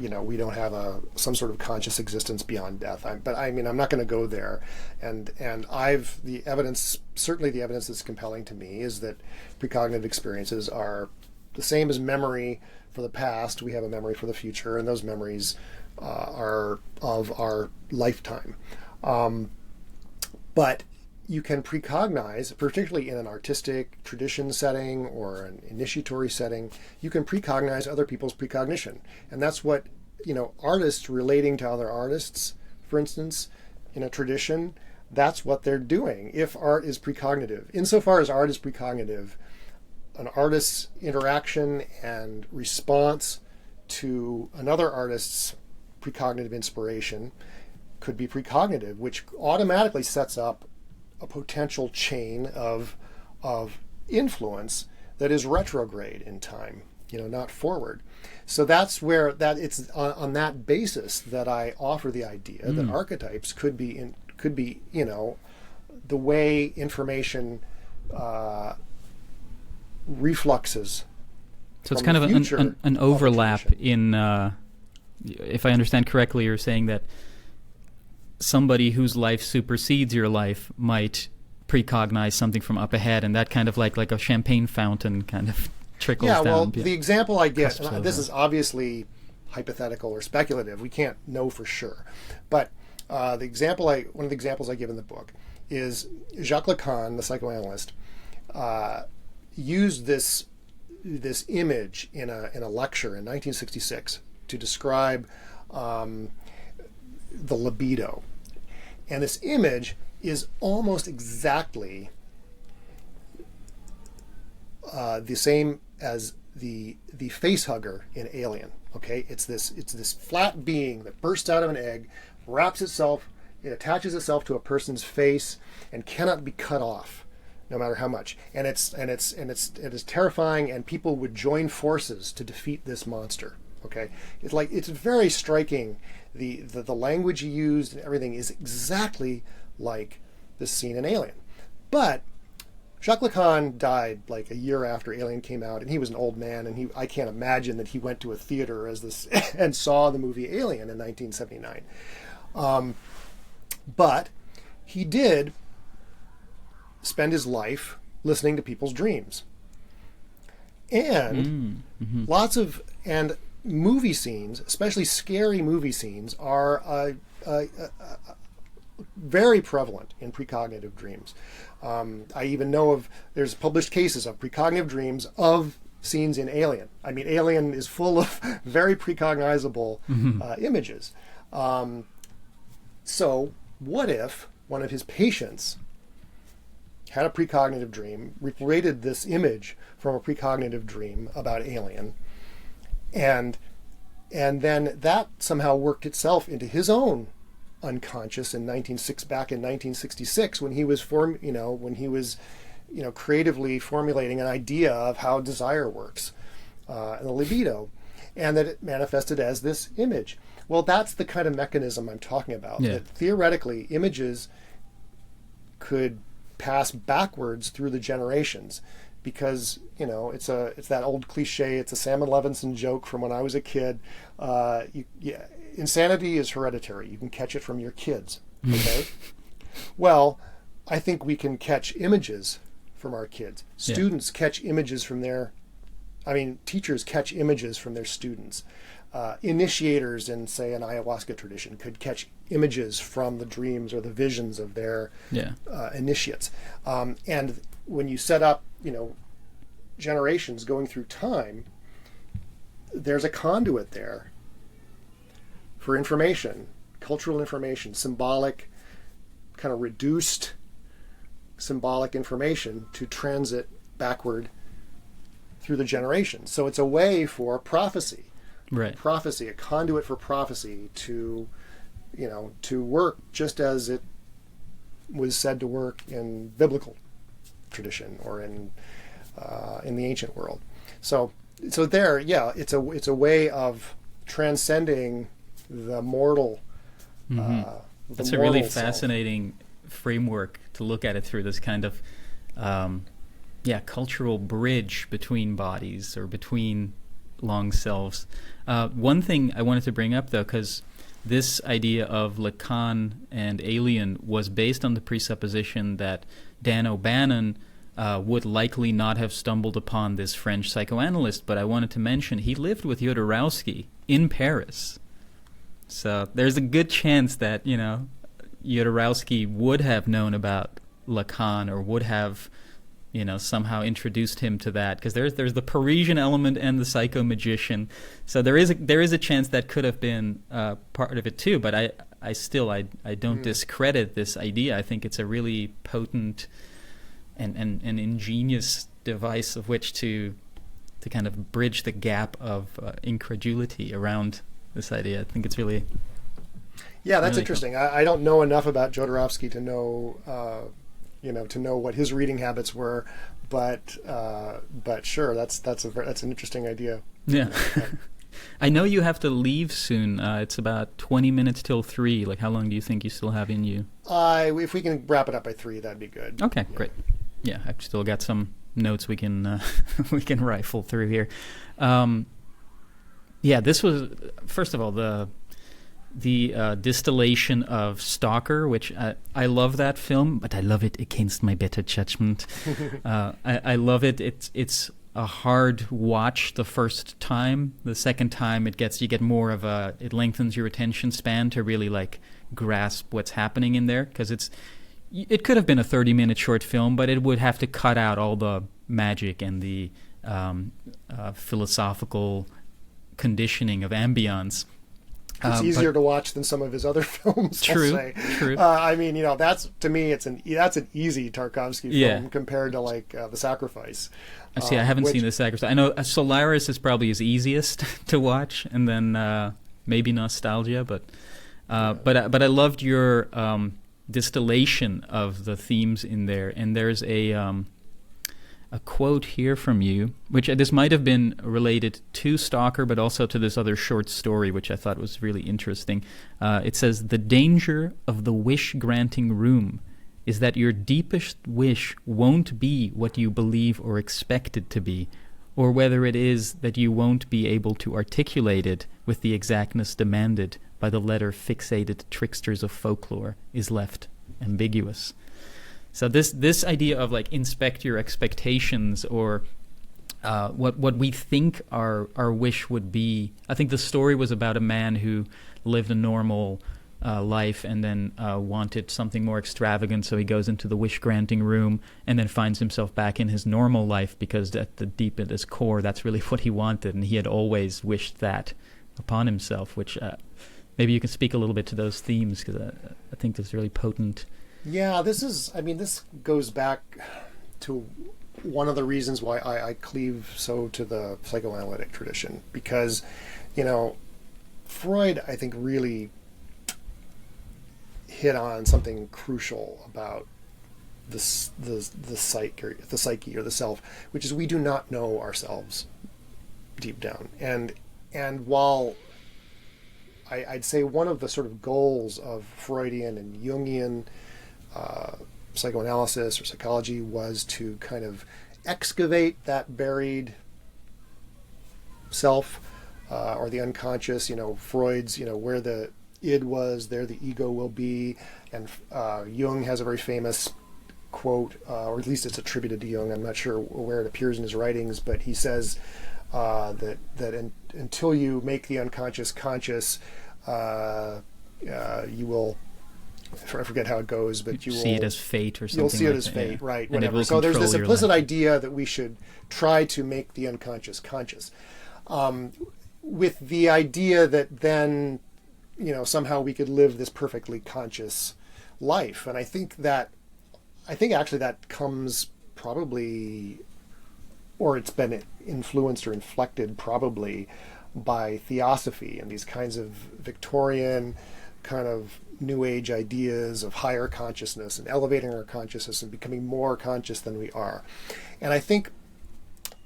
we don't have some sort of conscious existence beyond death. But I mean, I'm not going to go there. And the evidence that's compelling to me is that precognitive experiences are the same as memory for the past. We have a memory for the future, and those memories are of our lifetime. But you can precognize, particularly in an artistic tradition setting or an initiatory setting, you can precognize other people's precognition. And that's what, artists relating to other artists, for instance, in a tradition, that's what they're doing if art is precognitive. Insofar as art is precognitive, an artist's interaction and response to another artist's precognitive inspiration could be precognitive, which automatically sets up a potential chain of influence that is retrograde in time, not forward. So that's where it's on that basis that I offer the idea that archetypes could be the way information refluxes. So it's kind of an overlap in, if I understand correctly, you're saying that somebody whose life supersedes your life might precognize something from up ahead, and that kind of like a champagne fountain kind of trickles down. Well, the example I get, and this is obviously hypothetical or speculative, we can't know for sure, but one of the examples I give in the book is Jacques Lacan, the psychoanalyst, used this image in a lecture in 1966 to describe the libido. And this image is almost exactly the same as the face hugger in Alien. Okay, it's this flat being that bursts out of an egg, it attaches itself to a person's face, and cannot be cut off, no matter how much. And it is terrifying, and people would join forces to defeat this monster. Okay, it's very striking. The language he used and everything is exactly like this scene in Alien. But Jacques Lacan died like a year after Alien came out, and he was an old man, and I can't imagine that he went to a theater and saw the movie Alien in 1979. But he did spend his life listening to people's dreams. And movie scenes, especially scary movie scenes, are very prevalent in precognitive dreams. I even know there's published cases of precognitive dreams of scenes in Alien. I mean, Alien is full of very precognizable images. So what if one of his patients had a precognitive dream, related this image from a precognitive dream about Alien, and then that somehow worked itself into his own unconscious back in 1966 when he was creatively formulating an idea of how desire works and the libido, and that it manifested as this image. Well, that's the kind of mechanism I'm talking about. Yeah. That theoretically images could pass backwards through the generations, because it's that old cliche. It's a Sam and Levinson joke from when I was a kid. Insanity is hereditary. You can catch it from your kids. Okay. Well, I think we can catch images from our kids. Students catch images from teachers catch images from their students. Initiators in, say, an ayahuasca tradition could catch images from the dreams or the visions of their initiates. And when you set up, generations going through time, there's a conduit there for information, cultural information, symbolic, kind of reduced symbolic information to transit backward through the generations. So it's a way for prophecy. Right. Prophecy, a conduit for prophecy to work just as it was said to work in biblical tradition or in the ancient world. So there, it's a way of transcending the mortal. That's a really fascinating framework to look at it through, this kind of cultural bridge between bodies or between long selves. One thing I wanted to bring up, though, because this idea of Lacan and alien was based on the presupposition that Dan O'Bannon would likely not have stumbled upon this French psychoanalyst, but I wanted to mention he lived with Jodorowsky in Paris. So there's a good chance that, Jodorowsky would have known about Lacan or would have, somehow introduced him to that, because there's the Parisian element and the psycho-magician. So there is a chance that could have been part of it too, but I don't discredit this idea. I think it's a really potent and ingenious device of which to kind of bridge the gap of incredulity around this idea. I think it's really... Yeah, that's really interesting. I don't know enough about Jodorowsky to know, to know what his reading habits were, but sure, that's an interesting idea. Yeah. I know you have to leave soon. It's about 20 minutes till 3. Like, how long do you think you still have in you? If we can wrap it up by 3, that'd be good. Okay, great. Yeah, I've still got some notes we can we can rifle through here. This was, first of all, the distillation of Stalker, which I love that film, but I love it against my better judgment. I love it. It's a hard watch the first time. The second time you get more of it lengthens your attention span to really like grasp what's happening in there, because it could have been a 30-minute short film, but it would have to cut out all the magic and the philosophical conditioning of ambience. It's easier to watch than some of his other films. True, I'll say. True. I mean, that's, to me, that's an easy Tarkovsky film compared to like The Sacrifice. I see. I haven't seen The Sacrifice. I know Solaris is probably his easiest to watch, and then maybe Nostalgia. But I loved your distillation of the themes in there, and there's a quote here from you, which this might have been related to Stalker, but also to this other short story, which I thought was really interesting. It says, "The danger of the wish-granting room is that your deepest wish won't be what you believe or expect it to be, or whether it is that you won't be able to articulate it with the exactness demanded by the letter-fixated tricksters of folklore is left ambiguous." So this idea of like inspect your expectations, or what we think our wish would be. I think the story was about a man who lived a normal life and then wanted something more extravagant, so he goes into the wish-granting room and then finds himself back in his normal life, because at the deep at his core, that's really what he wanted, and he had always wished that upon himself, which maybe you can speak a little bit to those themes, because I think that's really potent. Yeah, this goes back to one of the reasons why I cleave so to the psychoanalytic tradition, because, Freud, I think, really hit on something crucial about the psyche or the self, which is we do not know ourselves deep down. And while I'd say one of the sort of goals of Freudian and Jungian psychoanalysis or psychology was to kind of excavate that buried self or the unconscious. Freud's, where the id was, there the ego will be. And Jung has a very famous quote, or at least it's attributed to Jung. I'm not sure where it appears in his writings, but he says that until you make the unconscious conscious, you will... I forget how it goes, but you will see it as fate or something. You'll see it as fate, right? Whatever. So there's this implicit idea that we should try to make the unconscious conscious, with the idea that then, somehow we could live this perfectly conscious life. And I think actually that comes probably, or it's been influenced or inflected probably by theosophy and these kinds of Victorian kind of New Age ideas of higher consciousness and elevating our consciousness and becoming more conscious than we are. And I think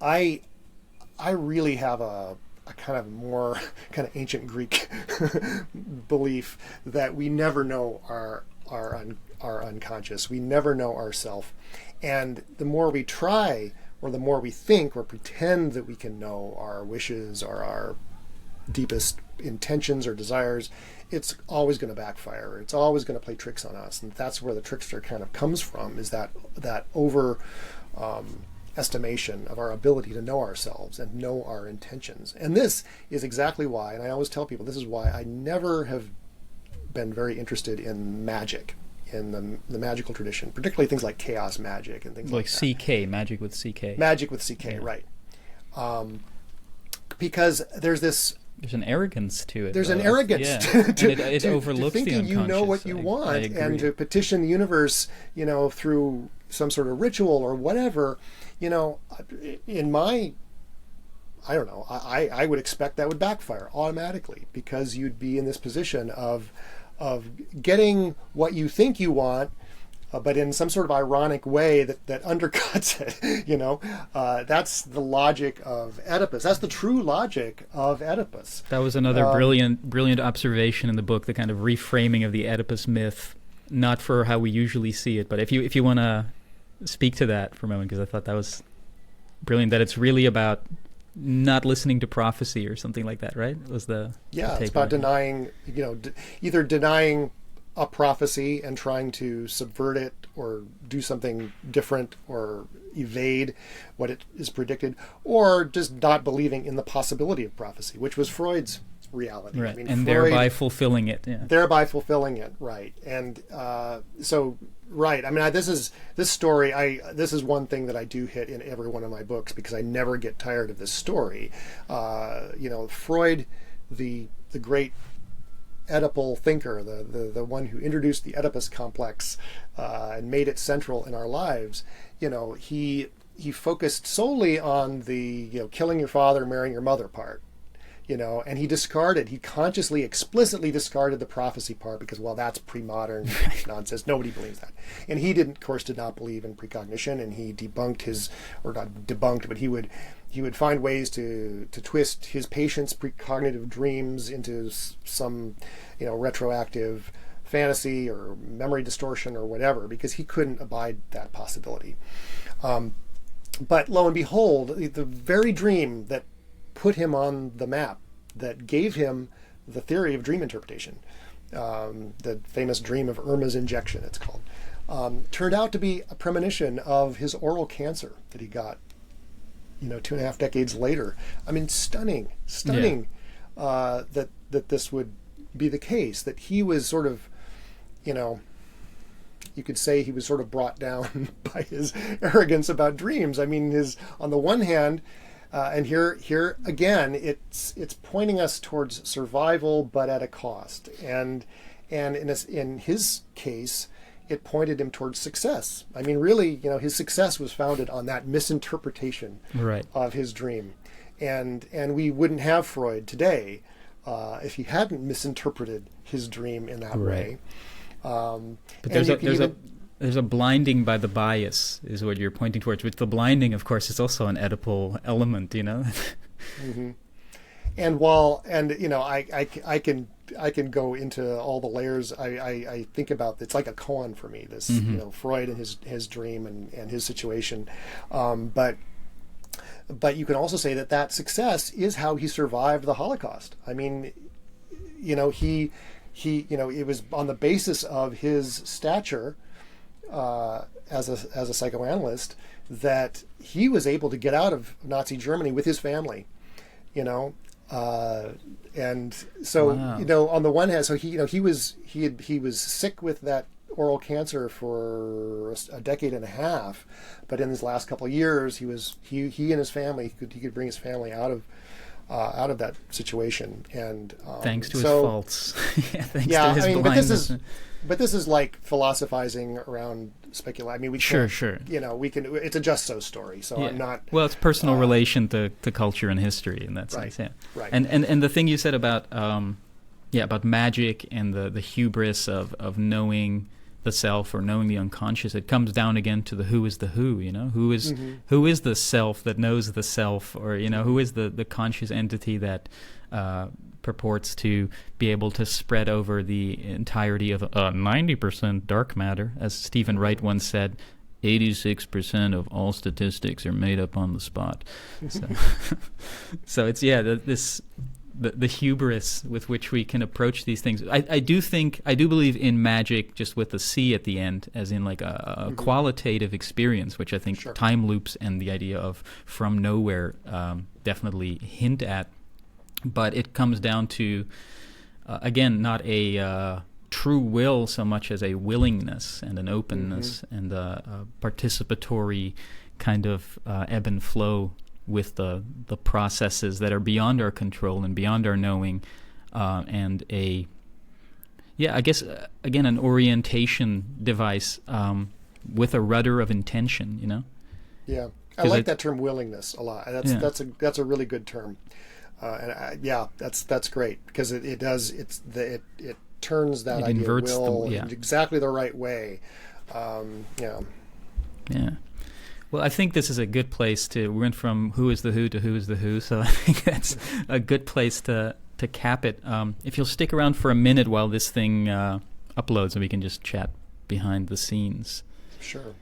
I really have a kind of more kind of ancient Greek belief that we never know our unconscious. We never know ourself. And the more we try or the more we think or pretend that we can know our wishes or our deepest intentions or desires, it's always going to backfire. It's always going to play tricks on us, and that's where the trickster kind of comes from, is that over estimation of our ability to know ourselves and know our intentions. And this is exactly why, and I always tell people, this is why I never have been very interested in magic, in the magical tradition, particularly things like chaos magic and things like that. CK, magic with CK. Magic with CK, yeah. Right. Because there's an arrogance to it. There's an arrogance to it overlooks to thinking the you know what you want, and to petition the universe, through some sort of ritual or whatever. In my, I don't know, I would expect that would backfire automatically, because you'd be in this position of getting what you think you want, but in some sort of ironic way that undercuts it. That's the logic of Oedipus. That's the true logic of Oedipus. That was another brilliant observation in the book, the kind of reframing of the Oedipus myth, not for how we usually see it, but if you want to speak to that for a moment, because I thought that was brilliant, that it's really about not listening to prophecy or something like that, right? Was the it's about denying, either denying a prophecy and trying to subvert it or do something different or evade what it is predicted, or just not believing in the possibility of prophecy, which was Freud's reality. Right, and Freud, thereby fulfilling it. Yeah. Thereby fulfilling it, right. And right. I mean, this story, this is one thing that I do hit in every one of my books, because I never get tired of this story. Freud, the great Oedipal thinker, the one who introduced the Oedipus complex and made it central in our lives, he focused solely on the killing your father, marrying your mother part. And he consciously, explicitly discarded the prophecy part, because, well, that's pre-modern nonsense. Nobody believes that. And he did not believe in precognition, and he he would find ways to twist his patients' precognitive dreams into some, retroactive fantasy or memory distortion or whatever, because he couldn't abide that possibility. But lo and behold, the very dream that put him on the map, that gave him the theory of dream interpretation, the famous dream of Irma's injection, it's called, turned out to be a premonition of his oral cancer that he got, 2.5 decades later. I mean, stunning, that this would be the case, that he was sort of, you could say he was sort of brought down by his arrogance about dreams. I mean, on the one hand, and here again, it's pointing us towards survival, but at a cost. And in his case, it pointed him towards success. I mean, really, his success was founded on that misinterpretation of his dream, and we wouldn't have Freud today if he hadn't misinterpreted his dream in that way. But there's a blinding by the bias, is what you're pointing towards. Which the blinding, of course, is also an Oedipal element, Mm-hmm. And I can go into all the layers. I think about, it's like a koan for me. This Freud and his dream and his situation, but you can also say that success is how he survived the Holocaust. I mean, he it was on the basis of his stature as a psychoanalyst that he was able to get out of Nazi Germany with his family, and so on the one hand, so he was sick with that oral cancer for a decade and a half, but in his last couple of years, he and his family he could bring his family out of that situation, and thanks to his faults. Thanks to his blindness. But this is like philosophizing around speculation. I mean, we sure. We can. It's a just so story. So I'm not. Well, it's personal relation to culture and history in that sense. Yeah. Right. And the thing you said about magic and the hubris of knowing the self or knowing the unconscious, it comes down again to the who is the who. Who is the self that knows the self, or who is the conscious entity that purports to be able to spread over the entirety of 90% dark matter, as Stephen Wright once said. 86% of all statistics are made up on the spot. So, so it's the hubris with which we can approach these things. I do believe in magic, just with a C at the end, as in like a qualitative experience, which I think time loops and the idea of from nowhere definitely hint at. But it comes down to, again, not a true will so much as a willingness and an openness and a participatory kind of ebb and flow with the processes that are beyond our control and beyond our knowing, and I guess again an orientation device with a rudder of intention, you know. Yeah, I like that term willingness a lot. That's a really good term, that's great because it turns that it idea inverts of will in exactly the right way. Yeah. Well, I think this is a good place we went from who is the who to who is the who, so I think that's a good place to cap it. If you'll stick around for a minute while this thing uploads and we can just chat behind the scenes. Sure.